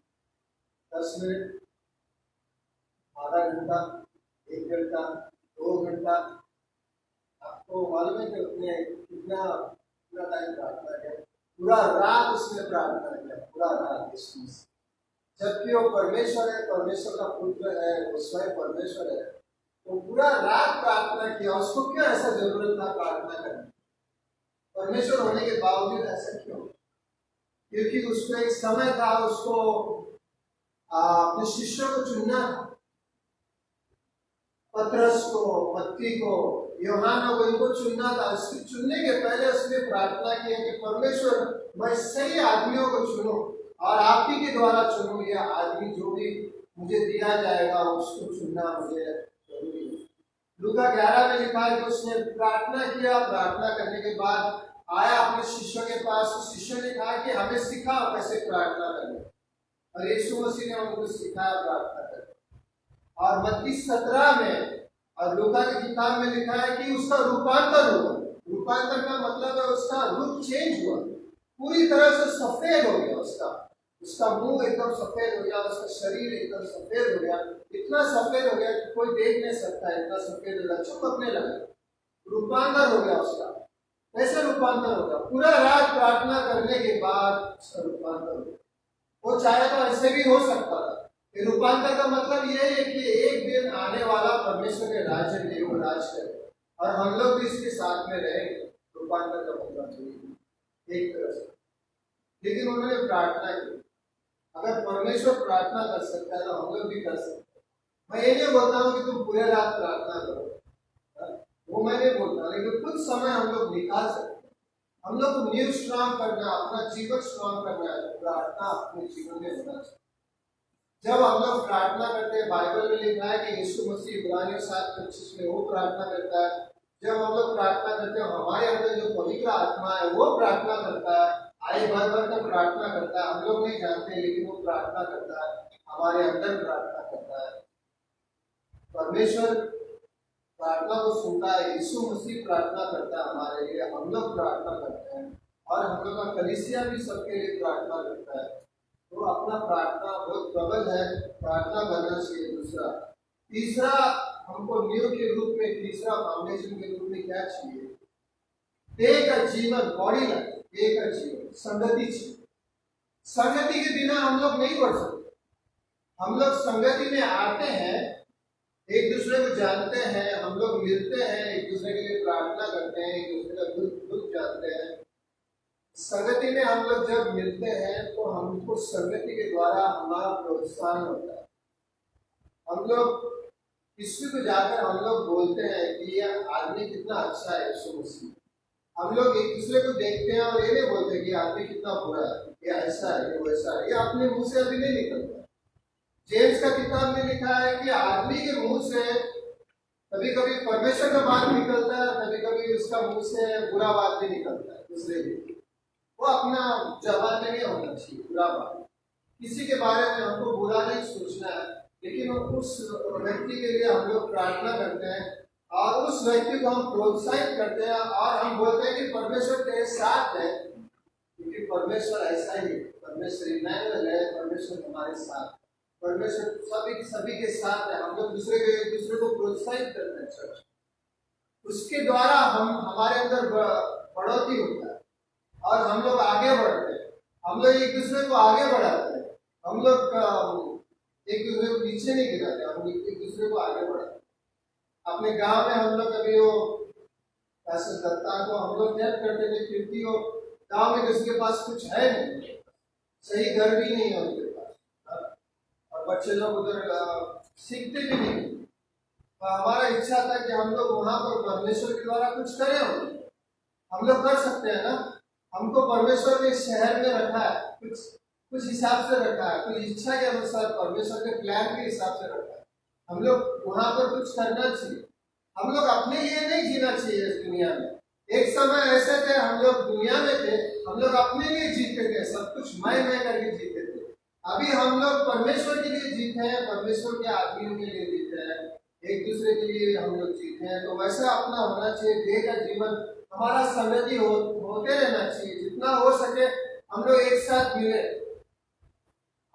10 मिनट, आधा घंटा, 1 घंटा, 2 घंटा। आपको मालूम है कि उसने कितना टाइम प्रार्थना किया? पूरा रात उसने प्रार्थना किया, पूरा रात यीशु मसीह। जबकि वो परमेश्वर है, परमेश्वर का पुत्र है, वो स्वयं परमेश्वर है, तो पूरा रात प्रार्थना किया। उसको क्यों ऐसा जरूरत था प्रार्थना करने? परमेश्वर होने के बावजूद ऐसा क्यों? क्योंकि उसको एक समय था, उसको अपने शिष्यों को चुनना, पतरस को, मत्ती को, यूहन्ना को, इनको चुनना था। इसके चुनने के पहले उसने प्रार्थना की है कि परमेश्वर, मैं सही आदमियों को चुनूं और आप ही के द्वारा चुनूं। ये आदमी जो भी मुझे दिया जाएगा उसको चुनना मुझे जरूरी है। लूका 11 में लिखा है कि उसने प्रार्थना किया, प्रार्थना करने के बाद आया अपने शिष्यों के पास। तो शिष्यों ने कहा कि हमें सिखाओ कैसे प्रार्थना करना, और यीशु मसीह ने उनको सिखाया प्रार्थना करना। और मत्ती 17 में और लूका की किताब में लिखा है कि उसका रूपांतर हुआ। रूपांतर का मतलब है उसका रूप चेंज हुआ, पूरी तरह से सफेद हो गया। उसका मुंह एकदम सफेद हो गया, उसका शरीर एकदम सफेद हो गया, इतना सफेद हो गया कि कोई देख नहीं सकता, इतना सफेद हो गया, चमकने लगा। रूपांतर हो गया उसका। कैसे रूपांतर हो गया? पूरा रात प्रार्थना करने के बाद उसका रूपांतर हो गया। वो चाहे तो ऐसे भी हो सकता था। रूपांतर का मतलब यह है कि एक दिन आने वाला परमेश्वर के राज्य में वो राज करे और हम लोग भी इसके साथ में रहेंगे। रूपांतर का मतलब एक तरह से। लेकिन उन्होंने प्रार्थना की। अगर परमेश्वर प्रार्थना कर सकता है तो हम लोग भी कर सकते हैं। मैं ये नहीं बोलता हूँ कि तुम पूरे रात प्रार्थना करो, वो मैं नहीं बोलता, लेकिन कुछ समय हम लोग निकाल सकते हैं। हम लोग को न्यू स्ट्रांग करना, अपना जीवन स्ट्रांग करना है, प्रार्थना अपने जीवन में होना चाहिए। जब हम लोग प्रार्थना करते हैं, बाइबल में लिखा है कि यीशु मसीह इब्रानियों 7:25 में वो प्रार्थना करता है। जब हम लोग प्रार्थना करते हैं, हमारे अंदर जो पवित्र आत्मा है वो प्रार्थना करता है, आए भर भर कर प्रार्थना करता है। हम लोग नहीं जानते लेकिन वो प्रार्थना करता है, हमारे अंदर प्रार्थना करता है। परमेश्वर प्रार्थना को सुनता है, यीशु मसीह प्रार्थना करता है हमारे लिए, हम लोग प्रार्थना करते हैं और हम लोग का कलीसिया भी सबके लिए प्रार्थना करता है। तो अपना प्रार्थना बहुत प्रबल है, प्रार्थना करना चाहिए। दूसरा, तीसरा, हमको नींव के रूप में, तीसरा फाउंडेशन के रूप में क्या चाहिए? देह का जीवन, बॉडी लाइफ, देह का जीवन, संगति चाहिए। संगति के बिना हम लोग नहीं बढ़ सकते। हम लोग संगति में आते हैं, एक दूसरे को जानते हैं, हम लोग मिलते हैं, एक दूसरे के लिए प्रार्थना करते हैं, एक दूसरे का दुख जानते हैं। संगति में हम लोग जब मिलते हैं तो हमको संगति के द्वारा हमारा प्रोत्साहन होता है। हम लोग किसी को जाकर हम लोग बोलते हैं कि यह आदमी कितना अच्छा है यीशु मसीह। हम लोग एक दूसरे को देखते हैं और ये नहीं बोलते कि आदमी कितना बुरा है, ये ऐसा है, ये वैसा है। ये अपने मुंह से अभी नहीं निकलता। जेम्स का किताब में लिखा है कि आदमी के मुंह से कभी कभी परमेश्वर का बात निकलता है, कभी कभी उसका मुंह से बुरा बात भी निकलता है दूसरे के। वो अपना जवाब नहीं होना चाहिए बुरा बात। किसी के बारे में हमको बुरा नहीं सोचना है, लेकिन उस व्यक्ति के लिए हम लोग प्रार्थना करते हैं और उस व्यक्ति को हम प्रोत्साहित करते हैं और हम बोलते हैं कि परमेश्वर तेरे साथ है, क्योंकि परमेश्वर ऐसा ही है। परमेश्वर इम्मानुएल है, परमेश्वर हमारे साथ, परमेश्वर सभी के साथ है। हम लोग एक दूसरे को प्रोत्साहित करते हैं चर्च। उसके द्वारा हमारे अंदर बढ़ोतरी होता है और हम लोग आगे बढ़ते हैं। हम लोग एक दूसरे को आगे बढ़ाते हैं। हम लोग एक दूसरे को पीछे नहीं गिराते, हम एक दूसरे को आगे बढ़ाते हैं। अपने गांव में हम लोग कभी वो ऐसे दत्ता को हम लोग हेल्प करते थे, क्योंकि वो गांव में किसी के पास कुछ है नहीं, सही घर भी नहीं है उनके पास, और बच्चे लोग उधर सीखते भी नहीं। हमारा इच्छा था कि हम लोग वहां पर परमेश्वर के द्वारा कुछ करें। हम लोग कर सकते हैं ना। हमको परमेश्वर ने शहर में रखा है, कुछ हिसाब से रखा है, कुछ इच्छा के अनुसार, परमेश्वर के प्लान के हिसाब से रखा है। हम लोग वहां पर कुछ करना चाहिए। हम लोग अपने लिए नहीं जीना चाहिए इस दुनिया में। एक समय ऐसे थे, हम लोग दुनिया में थे, हम लोग अपने लिए जीते थे, सब कुछ मैं करके जीते थे। अभी हम लोग परमेश्वर के लिए जीते हैं, परमेश्वर के आदमियों के लिए जीते हैं, एक दूसरे के लिए हम लोग जीते हैं। तो वैसा अपना होना चाहिए। देह का जीवन हमारा संगति होते रहना चाहिए। जितना हो सके हम लोग एक साथ मिले।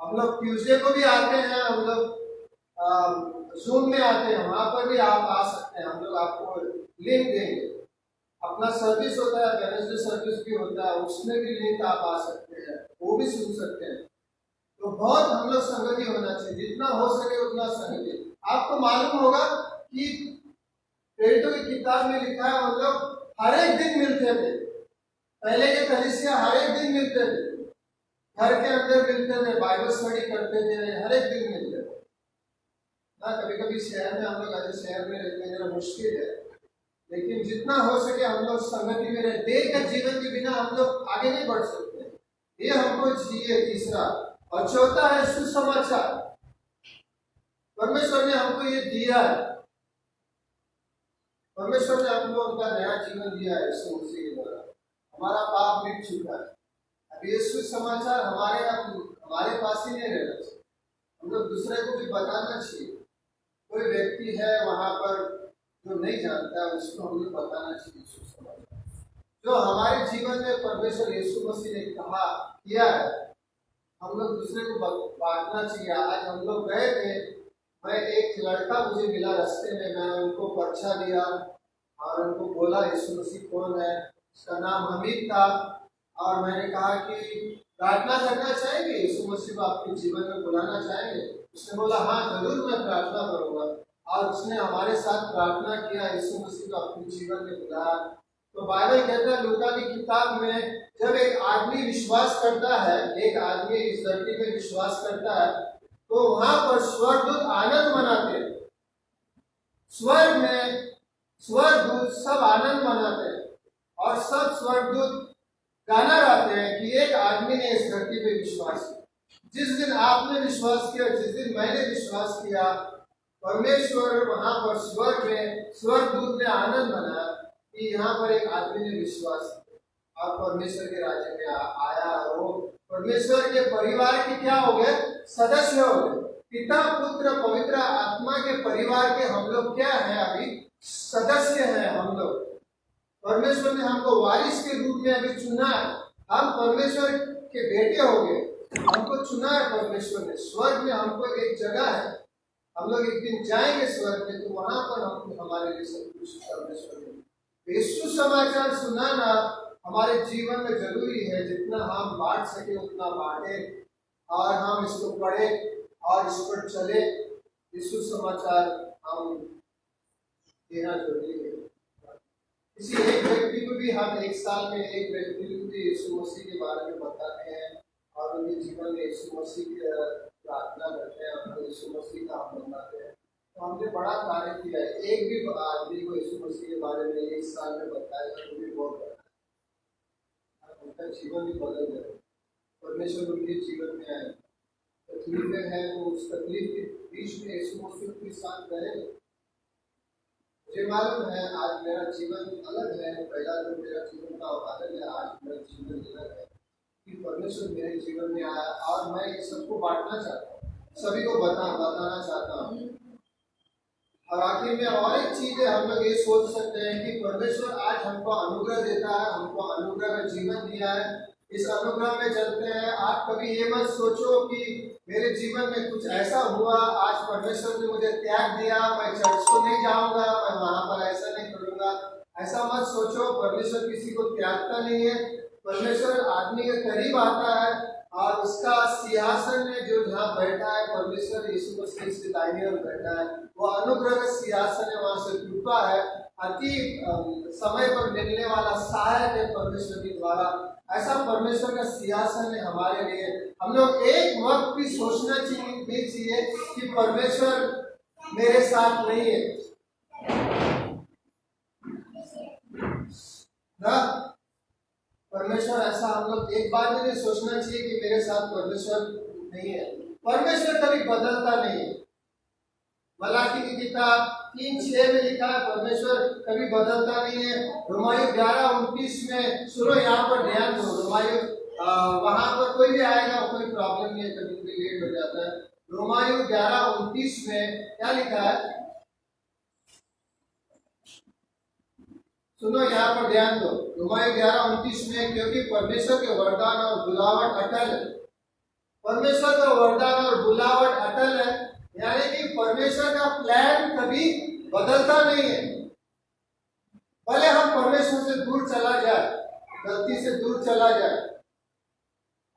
हम लोग ट्यूसडे को भी आते हैं, हम लोग जूम में आते हैं, वहां पर भी आप आ सकते हैं। हम लोग आपको लिंक देंगे। अपना सर्विस होता है, वेडनेसडे सर्विस भी होता है, उसमें भी लिंक आप आ सकते हैं, वो भी सुन सकते हैं। तो बहुत हम लोग संगति होना चाहिए, जितना हो सके उतना संगति। आपको मालूम होगा कि प्रेरितों की किताब में लिखा है हम लोग हर एक दिन मिलते थे। पहले के कलीसिया हर एक दिन मिलते थे, घर के अंदर मिलते थे, बाइबल स्टडी करते थे, हर एक दिन मिलते थे ना। कभी कभी शहर में हम लोग ऐसे शहर में रहते हैं, मुश्किल है, लेकिन जितना हो सके हम लोग संगति में रहे। देह का जीवन के बिना हम लोग आगे नहीं बढ़ सकते, ये हमको चाहिए। तीसरा और चौथा है सुसमाचार। परमेश्वर ने हमको ये दिया है, परमेश्वर ने हमको उनका नया जीवन दिया है यीशु मसीह के द्वारा। हमारा पाप मिट चुका है। अब ये सुसमाचार हमारे पास ही नहीं रहना चाहिए, हम लोग दूसरे को भी बताना चाहिए। कोई व्यक्ति है वहां पर जो नहीं जानता है, उसको हम लोग बताना चाहिए सुसमाचार जो हमारे जीवन में परमेश्वर यीशु मसीह ने कहा किया है, हम लोग दूसरे को बांटना चाहिए। आज हम लोग गए थे, मैं एक लड़का मुझे मिला रास्ते में, मैं उनको पर्चा दिया और उनको बोला यीशु मसीह कौन है। उसका नाम हमीद था और मैंने कहा कि प्रार्थना करना चाहेंगे, यीशु मसीह को आपके जीवन में बुलाना चाहेंगे। उसने बोला हाँ जरूर मैं प्रार्थना करूंगा, और उसने हमारे साथ प्रार्थना किया, यीशु मसीह को अपने जीवन में बुलाया। तो बाइबल कहता है लूका की किताब में, जब एक आदमी विश्वास करता है, एक आदमी इस धरती में विश्वास करता है, तो वहां पर स्वर्गदूत आनंद मनाते हैं। स्वर्ग में स्वर्गदूत सब आनंद मनाते हैं और सब स्वर्गदूत गाना गाते हैं कि एक आदमी ने इस धरती पे विश्वास किया। जिस दिन आपने विश्वास किया, जिस दिन मैंने विश्वास किया, परमेश्वर वहां पर स्वर्ग में स्वर्गदूत ने आनंद मनाया कि यहाँ पर एक आदमी ने विश्वास किया और परमेश्वर के राज्य में आया। वो परमेश्वर के परिवार के क्या हो गए? सदस्य हो गए। पिता पुत्र पवित्र आत्मा के परिवार के हम लोग क्या है? अभी सदस्य हैं हम लोग। परमेश्वर ने हमको वारिस के रूप में अभी चुना है। हम परमेश्वर के बेटे हो गए, हमको चुना है परमेश्वर ने। स्वर्ग में हमको एक जगह है, हम लोग एक दिन जाएंगे स्वर्ग में, तो वहां पर हम हमारे लिए सब कुछ परमेश्वर देंगे। यीशु समाचार सुनाना हमारे जीवन में जरूरी है। जितना हम बांट सके उतना बांटे, और हम इसको पढ़े और इस पर चले। यीशु समाचार हम देना जरूरी है। किसी एक व्यक्ति को भी हम एक साल में एक व्यक्ति को भी यीशु मसीह के बारे में बताते हैं और उनके जीवन में यीशु मसीह की प्रार्थना करते हैं और यीशु मसीह का हम बताते हैं। तो हमने बड़ा कार्य किया है। एक भी आदमी को यीशु मसीह के बारे में एक साल में बताया तो भी बहुत बड़ा है। उनका जीवन भी बदल जाए। परमेश्वर उनके जीवन में आए, तकलीफें हैं तो उस तकलीफ के बीच में यीशु मसीह के साथ रहे। मुझे मालूम है आज मेरा जीवन अलग है। पहला तो मेरा जीवन का अलग है, आज मेरा जीवन अलग है कि परमेश्वर मेरे जीवन में आया और मैं ये सबको बांटना चाहता हूँ, सभी को बताना चाहता हूँ। और आखिर में और एक चीज है, हम लोग ये सोच सकते हैं कि परमेश्वर आज हमको अनुग्रह देता है, हमको अनुग्रह का जीवन दिया है, इस अनुग्रह में चलते हैं। आप कभी ये मत सोचो कि मेरे जीवन में कुछ ऐसा हुआ, आज परमेश्वर ने मुझे त्याग दिया, मैं चर्च को नहीं जाऊंगा, मैं वहां पर ऐसा नहीं करूंगा। ऐसा मत सोचो। परमेश्वर किसी को त्यागता नहीं है। परमेश्वर आदमी के करीब आता है और उसका सिंहासन में जो जहाँ बैठा है, परमेश्वर यीशु मसीह इसके दाहिने ओर बैठा है। वो अनुग्रह का सिंहासन है, वहां से कृपा है, अति समय पर मिलने वाला सहायक है परमेश्वर के द्वारा। ऐसा परमेश्वर का सिंहासन है हमारे लिए। हम लोग एक वक्त भी सोचना चाहिए कि परमेश्वर मेरे साथ नहीं है ना। परमेश्वर ऐसा हम लोग एक बार में नहीं सोचना चाहिए कि मेरे साथ परमेश्वर नहीं है। परमेश्वर कभी बदलता नहीं है। मलाकी की किताब 3:6 में लिखा है परमेश्वर कभी बदलता नहीं है। रोमायु 11:29 में सुनो, यहाँ पर ध्यान दो। रोमायु वहां पर कोई भी आएगा कोई प्रॉब्लम नहीं है, कभी कभी लेट हो जाता है। रोमायु 11:29 में क्या लिखा है सुनो, यहाँ पर ध्यान दो। रोमायु 11:29 में, क्योंकि परमेश्वर के वरदान और बुलावट अटल है। परमेश्वर का वरदान और बुलावट अटल है, यानी कि परमेश्वर का प्लान कभी बदलता नहीं है। भले हम परमेश्वर से दूर चला जाए, गलती से दूर चला जाए,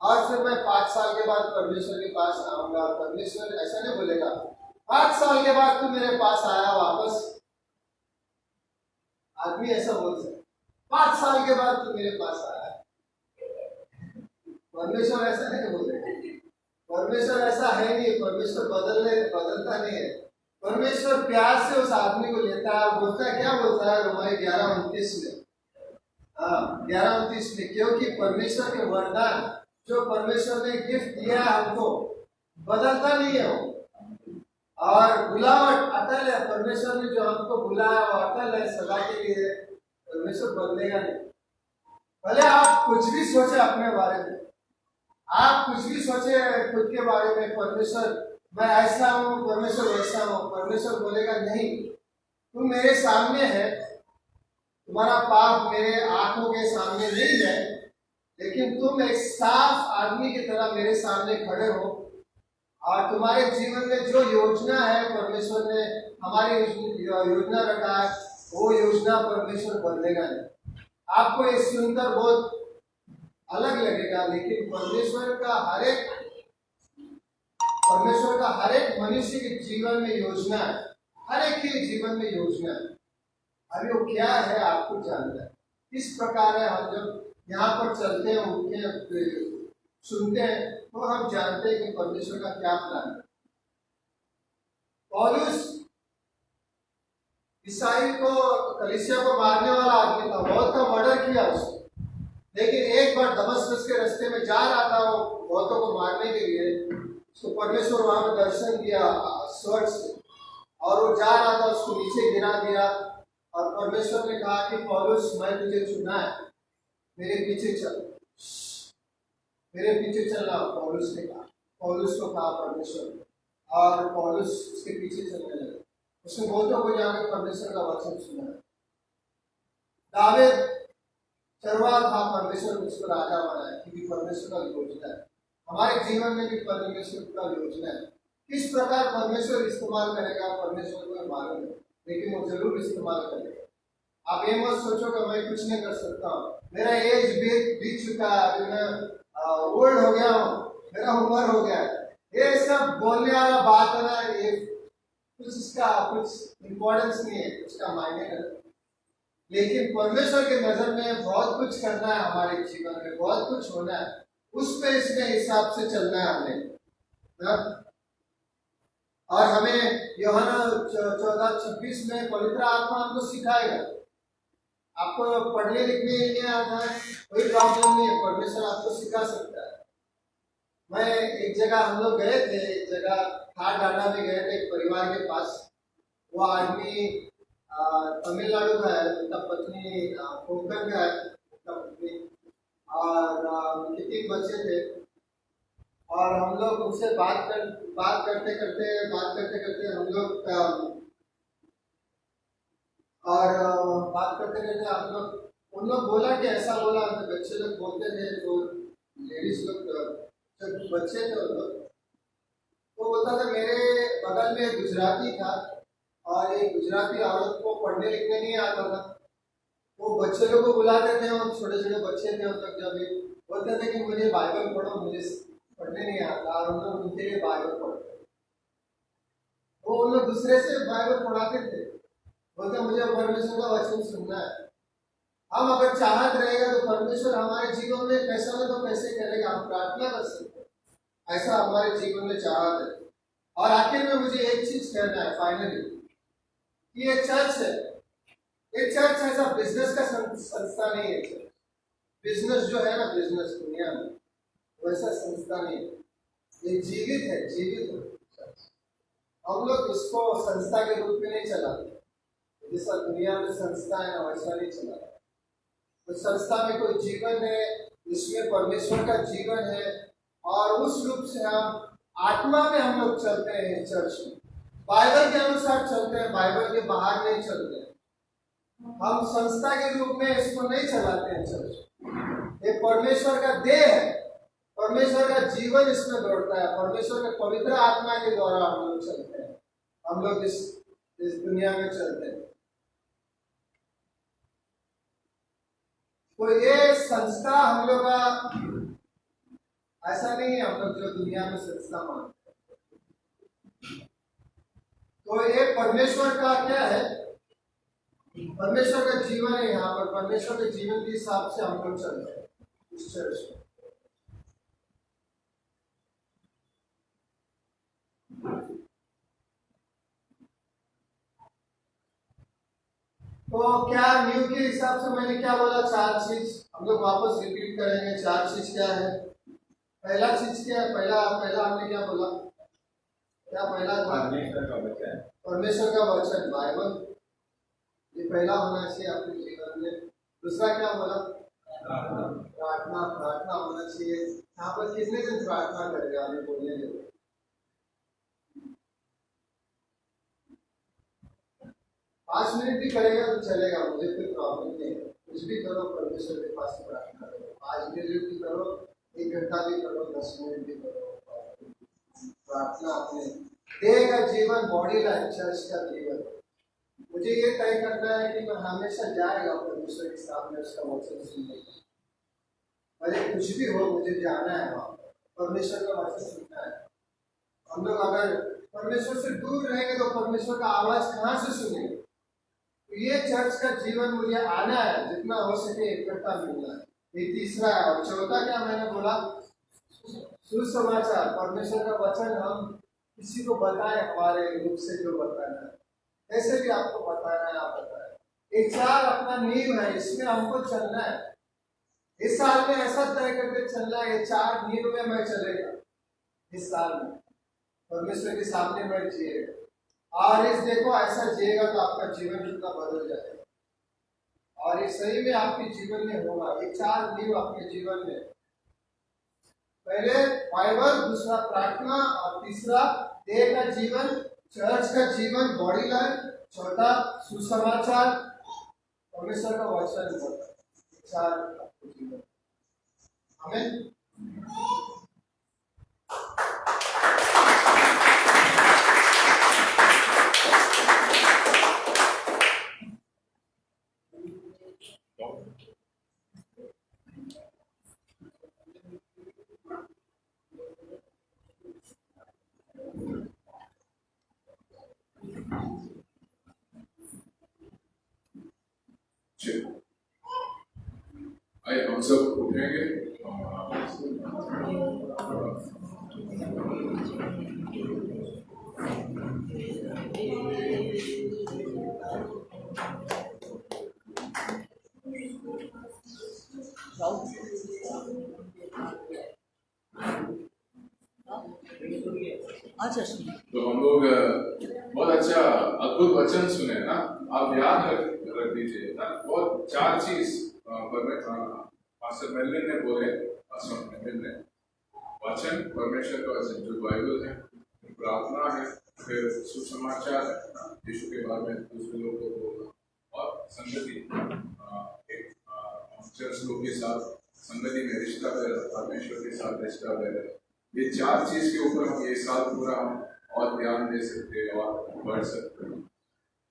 और फिर मैं 5 साल के बाद परमेश्वर के पास आऊंगा, परमेश्वर ऐसा नहीं बोलेगा 5 साल के बाद तू मेरे पास आया वापस। आदमी ऐसा बोल सकता 5 साल के बाद तू मेरे पास आया। परमेश्वर ऐसा नहीं बोलेगा। परमेश्वर ऐसा है नहीं। परमेश्वर बदलता नहीं है। परमेश्वर प्यार से उस आदमी को लेता है। बोलता है, क्या बोलता है रोमायु 11:29 में? 11:29 में, क्योंकि परमेश्वर के वरदान जो परमेश्वर ने गिफ्ट दिया है हमको, बदलता नहीं है वो। और बुलावट अटल है। परमेश्वर ने जो हमको बुलाया वो अटल है, सदा के लिए। परमेश्वर बदलेगा नहीं। भले आप कुछ भी सोचे अपने बारे में, आप कुछ भी सोचे खुद के बारे में, परमेश्वर मैं ऐसा हूँ, परमेश्वर वैसा हूँ, परमेश्वर बोलेगा नहीं, तुम मेरे सामने है, तुम्हारा पाप मेरे आंखों के सामने नहीं है, लेकिन तुम एक साफ आदमी की तरह मेरे सामने खड़े हो। और तुम्हारे जीवन में जो योजना है परमेश्वर ने हमारी योजना रखा है, वो योजना परमेश्वर बदलेगा नहीं। आपको ये सुनकर बहुत अलग लगेगा, लेकिन परमेश्वर का हर एक मनुष्य के जीवन में योजना है। हर एक के जीवन में योजना है। अभी वो क्या है आपको जानना है। किस प्रकार है, हम जब यहाँ पर चलते हैं, उनके सुनते हैं, तो हम जानते हैं कि परमेश्वर का क्या प्लान है। पौलुस ईसाई को, कलीसिया को मारने वाला आदमी था, बहुत का मर्डर किया उसने। लेकिन एक बार दमस्कस के रास्ते में जा रहा था वो बहुतों को मारने के लिए, उसको परमेश्वर वहां पर दर्शन दिया स्वर्ग से, और वो जा रहा था, उसको नीचे गिरा दिया। और परमेश्वर ने कहा कि पौलुस, मैं तुझे चुना है, मेरे पीछे चल, मेरे पीछे चलना। पौलुस ने कहा, पौलुस को कहा परमेश्वर ने, और पौलुस उसके पीछे चलने लगा। उसने बहुतों को जाकर परमेश्वर का वचन सुना। दाऊद चरवाहा था, परमेश्वर ने उसको राजा बनाया, क्योंकि परमेश्वर का योजना है। हमारे जीवन में भी परमेश्वर का योजना है। किस प्रकार परमेश्वर इस्तेमाल करेगा परमेश्वर को मालूम है, लेकिन वो जरूर इस्तेमाल करेगा। आप ये मत सोचो कि मैं कुछ नहीं कर सकता हूँ, मेरा एज बीत चुका है, अभी मैं ओल्ड हो गया हूँ, मेरा उम्र हो गया है। ये सब बोलने वाला बात है ना, ये कुछ इसका कुछ इम्पोर्टेंस नहीं है, उसका मायने नहीं। लेकिन परमेश्वर के नजर में बहुत कुछ करना है, हमारे जीवन में बहुत कुछ होना है, उस पे इसके हिसाब से चलना है हमने ना? और हमें यूहन्ना 14:26 में पवित्र आत्मा हमको सिखाएगा। आपको पढ़ने लिखने नहीं आता है, कोई प्रॉब्लम नहीं है, परमेश्वर आपको सिखा सकता है। मैं एक जगह हम लोग गए थे, एक जगह खारडांडा में गए थे, एक परिवार के पास। वो आदमी तमिलनाडु का है, उनका पत्नी कोंकण का है, उनका पत्नी, और उनके 3 बच्चे थे। और हम लोग उनसे बात करते करते हम लोग हम लोग उन लोग बोला कि ऐसा बोला, बच्चे लोग बोलते थे, तो लेडीज लोग जब बच्चे थे उन लोग, तो बोलता था मेरे बगल में गुजराती था, और एक गुजराती औरत को पढ़ने लिखने नहीं आता था। वो बच्चे लोग को बुलाते थे, और छोटे छोटे बच्चे थे उन तक, जब बोलते थे कि मुझे बाइबल पढ़ो, मुझे पढ़ने नहीं आता, और उन लोग उनके लिए बाइबल पढ़ते। वो उन लोग दूसरे से बाइबल पढ़ाते थे, बोलते मुझे परमेश्वर का वचन सुनना है। हम अगर चाहत रहेगा तो परमेश्वर हमारे जीवन में कैसा न तो कैसे करेगा, हम प्रार्थना कर सकते हैं, ऐसा हमारे जीवन में चाहत है। और आखिर में मुझे एक चीज कहना है फाइनली, कि ये चर्च है, ये चर्च ऐसा बिजनेस का संस्था नहीं है। बिजनेस जो है ना, बिजनेस दुनिया में वैसा संस्था नहीं है, ये जीवित है, जीवित है। हम लोग इसको संस्था के रूप में नहीं चलाते, जैसा दुनिया में संस्था है ना वैसा नहीं चलाते। तो संस्था में कोई जीवन है, इसमें परमेश्वर का जीवन है, और उस रूप से हम आत्मा में हम लोग चलते हैं चर्च में, बाइबल के अनुसार चलते हैं, बाइबल के बाहर नहीं चलते हैं। हम संस्था के रूप में इसको नहीं चलाते हैं चर्च। ये परमेश्वर का देह है, परमेश्वर का जीवन इसमें दौड़ता है, परमेश्वर के पवित्र आत्मा के द्वारा हम लोग चलते हैं, हम लोग इस दुनिया में चलते हैं। तो ये संस्था हम लोग का ऐसा नहीं है, हम लोग जो दुनिया में संस्था मानते हैं। तो ये परमेश्वर का क्या है, परमेश्वर का जीवन है यहाँ पर, परमेश्वर के जीवन के हिसाब से हम लोग चलते हैं इस चर्च में। तो क्या न्यू के हिसाब से मैंने क्या बोला, 4 चीज हम लोग वापस रिपीट करेंगे। 4 चीज क्या है? पहला चीज क्या है? पहला हमने क्या बोला? क्या पहला था? परमेश्वर का वचन, बाइबल, ये पहला होना चाहिए आपके जीवन में। दूसरा क्या बोला? प्रार्थना होना चाहिए। यहाँ पर कितने दिन प्रार्थना करेगा हमें बोलने के? 5 मिनट भी करेगा तो चलेगा, मुझे कोई प्रॉब्लम नहीं है। कुछ भी करो, परमेश्वर के पास प्रार्थना करो। 5 मिनट भी करो, 1 घंटा भी करो, 10 मिनट भी करो। प्रार्थना अपने देह का जीवन, बॉडी लाइफ, चर्च का जीवन। मुझे ये तय करना है कि मैं हमेशा जाएगा परमेश्वर के सामने उसका वचन सुनने, भले कुछ भी हो, मुझे जाना है वहाँ परमेश्वर का वचन सुनना है। हम लोग अगर परमेश्वर से दूर रहेंगे तो परमेश्वर का आवाज कहाँ से सुनेंगे? तो ये चर्च का जीवन मुझे आना है, जितना हो सके इकट्ठा मिलना है। ये तीसरा है। और चौथा क्या मैंने बोला? सुसमाचार, परमेश्वर का वचन हम किसी को बताएं, हमारे रूप से जो बताना है, ऐसे भी आपको बताना है, आप बताएं। एक 4 अपना नींव है, इसमें हमको चलना है। इस साल में ऐसा तय करके चलना है, ये 4 नींव में मैं चलेगा इस साल में, परमेश्वर के सामने मैं जिएगा। और इस देखो ऐसा जिएगा तो आपका जीवन कितना बदल जाएगा, और ये सही में आपके जीवन में होगा। ये 4 नींव आपके जीवन में, पहले बाइबल, दूसरा प्रार्थना, और तीसरा देह का जीवन, चर्च का जीवन, बॉडी लाइफ, चौथा सुसमाचार, परमेश्वर का वचन। 4 आपके जीवन। आमीन। आइए हम सब उठेंगे। तो हम लोग बहुत अच्छा अद्भुत वचन सुने ना, आप याद रख दीजिए ना। बहुत 4 चीज पास्टर मेलिन ने बोले, पास्टर मेलिन ने वचन, परमेश्वर का वचन जो बाइबल है, प्रार्थना है, फिर सुसमाचार है, यीशु के बारे में दूसरे लोगों को बोलना, और संगति, एक चर्च लोग के साथ संगति में रिश्ता रहे, परमेश्वर के साथ रिश्ता रहे। ये 4 चीज के ऊपर हम ये साल पूरा हम और ध्यान दे सकते हैं और बढ़ सकते हैं।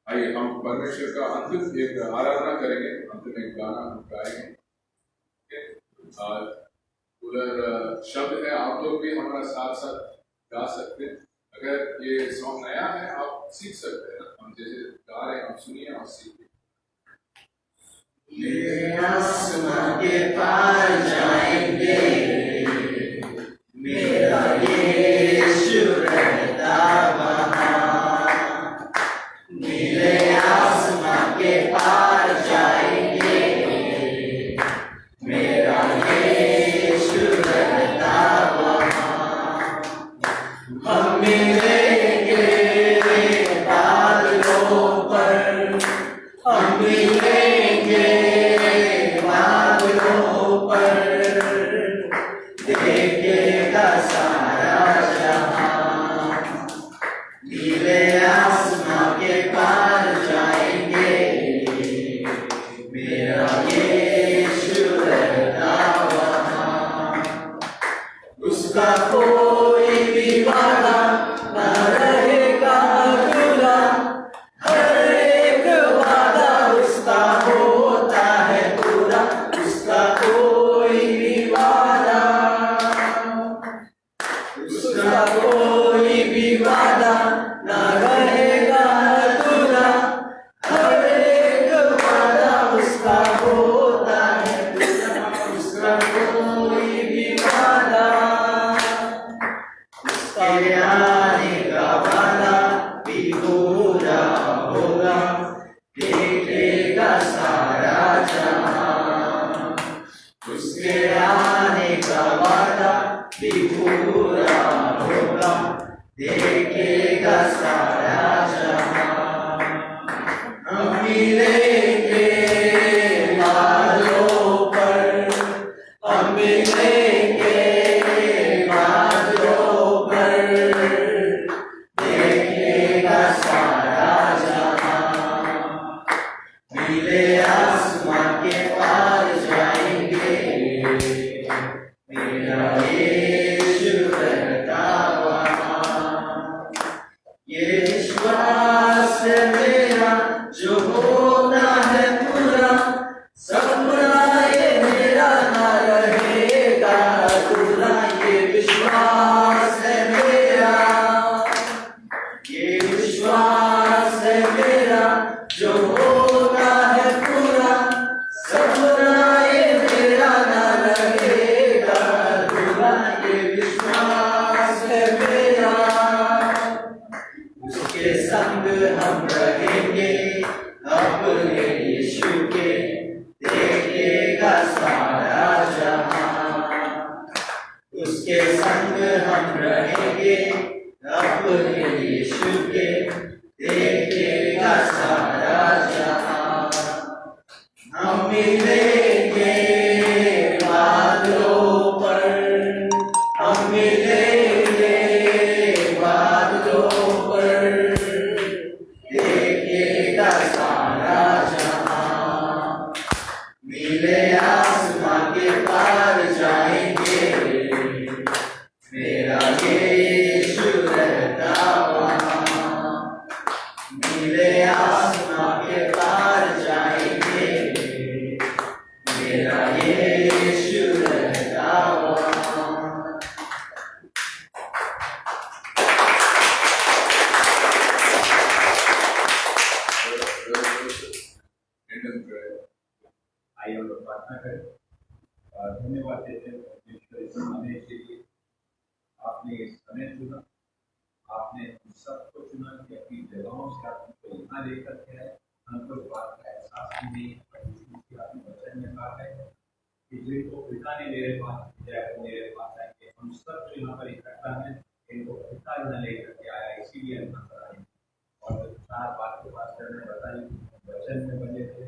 आइए हम परमेश्वर का अंतिम एक आराधना करेंगे, अंतिम एक गाना गाएंगे। उधर शब्द है, आप लोग भी हमारा साथ साथ गा सकते हैं। अगर ये सॉन्ग नया है आप सीख सकते हैं, हम जैसे गा रहे हैं आप सुनिए और सीखिए। आसमां के पार जाएंगे, मेरा यीशु रहता वहाँ। नीले आसमां के पार जाएंगे, मेरा यीशु रहता वहाँ। हम मिलेंगे बादलों पर, हम मिलेंगे बादलों पर, देखेगा सारा जहां। नीले आसमां के पार जाएंगे, मेरा यीशु रहता वहाँ। उसका कोई भी वादा न रहेगा अधूरा, हर एक वादा उसका होता है पूरा। उसका कोई भी वादा, उसका कोई भी वादा न रहेगा अधूरा, हर एक वादा उसका होता है पूरा। उसका कोई भी वादा, उसके आने का वादा भी पूरा होगा, देखेगा सारा जहां। उसके आने का वादा भी पूरा होगा, देखेगा सारा जहां। हम मिलेंगे बादलों पर, हम मिलेंगे बादलों पर, देखेगा सारा जहां। नीले आसमां के पार जाएंगे, मेरा यीशु रहता वहाँ। ये विश्वास है मेरा जो होना है पूरा, सपना ये मेरा ना रहेगा अधूरा। ये विश्वास है मेरा, ये विश्वास है मेरा जो होना है पूरा, सपना ये मेरा ना रहेगा अधूरा। ये विश्वास है मेरा, उसके संग हम रहेंगे अपने यीशु के, देखेगा सारा जहां। उसके संग हम रहेंगे अपने यीशु के, देखेगा सारा जहां। हम मिलेंगे बादलों पर, हम मिलेंगे बादलों पर, देखेगा सारा जहां। नीले आसमां के पार जाएंगे, मेरा यीशु रहता वहाँ। नीले आसमां के पार जाएंगे, मेरा यीशु रहता वहाँ। आइए हम लोग प्रार्थना करें। धन्यवाद देते हैं परमेश्वर इस समय के लिए। आपने इस समय चुना, आपने हम सबको चुना कि अपनी जगहों से आप हमको यहाँ लेकर के आए। हमको इस बात का एहसास भी नहीं है, आपने वचन में कहा है कि जिनको पिता ने मेरे पास भेजा है वो मेरे पास आएंगे। हम सब जो यहाँ पर इकट्ठा हैं इनको पिता न लेकर के आया, इसीलिए हम यहाँ पर आए। और जो चार बात के पास करने बताई, वचन में बने थे,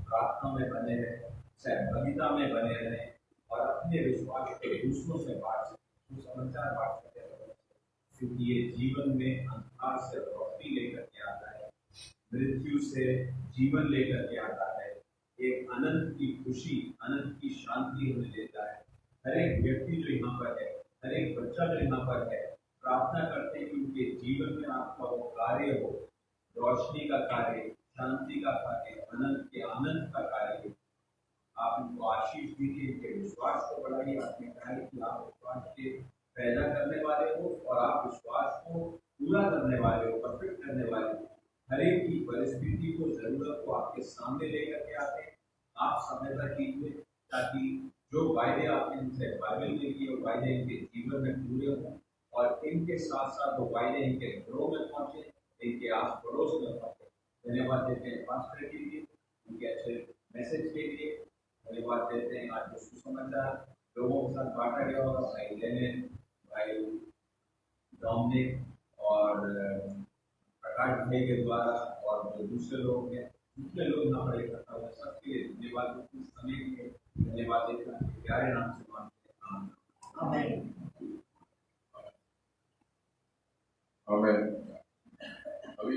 प्रार्थना में बने रहे, सहभागिता में बने रहे और अपने विश्वास को दूसरों से बांट सके, समाचार बांट सके, क्योंकि ये जीवन में अंधकार से रोशनी लेकर के आता है, मृत्यु से जीवन लेकर के आता है, एक अनंत की खुशी, अनंत की शांति हमें देता है। हर एक व्यक्ति जो यहाँ पर है, हर एक बच्चा जो यहाँ पर है, प्रार्थना करते हैं कि उनके जीवन में आपका वो कार्य हो, रोशनी का कार्य, शांति का कार्य, अनंत के आनंद का कार्य। आप उनको आशीष दीजिए, इनके विश्वास को बढ़ाइए। आपने कहा कि आप विश्वास के पैदा करने वाले हो और आप विश्वास को पूरा करने वाले हो, परफेक्ट करने वाले हो। हर एक की परिस्थिति को, जरूरत को आपके सामने लेकर के आते हैं। आप सहायता कीजिए ताकि जो वायदे आपने इनसे बाइबल में किए वो वायदे इनके जीवन में पूरे हों और इनके साथ साथ वो वायदे इनके घरों में पहुंचे, इनके आस पड़ोस में पहुंचे। धन्यवाद देते हैं पास्टर के लिए, उनके अच्छे मैसेज के लिए। धन्यवाद देते हैं आज जो सुसमाचार लोगों के साथ बांटा गया और भाई लेनिन, भाई डोमिनिक और प्रकाश भाई के द्वारा और जो दूसरे लोग हैं, दूसरे लोग यहाँ पर इकट्ठा हुए, सबके लिए धन्यवाद। इस समय के लिए धन्यवाद देता हूँ, प्यारे नाम से मांगते हैं, आमीन। अभी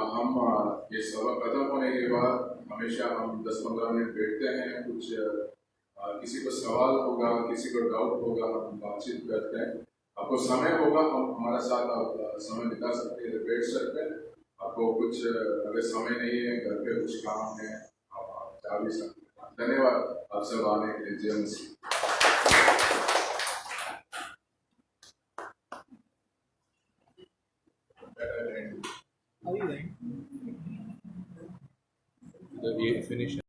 हम ये सबक खत्म होने के बाद हमेशा हम 10-15 मिनट बैठते हैं। कुछ किसी को सवाल होगा, किसी को डाउट होगा, हम बातचीत करते हैं। आपको समय होगा, हम हमारे साथ आप समय बिता सकते हैं, बैठ सकते हैं। आपको कुछ अगर समय नहीं है, घर पे कुछ काम है, आप जा भी सकते हैं। धन्यवाद आप सब आने के लिए। जय मसीह। ये फिनिश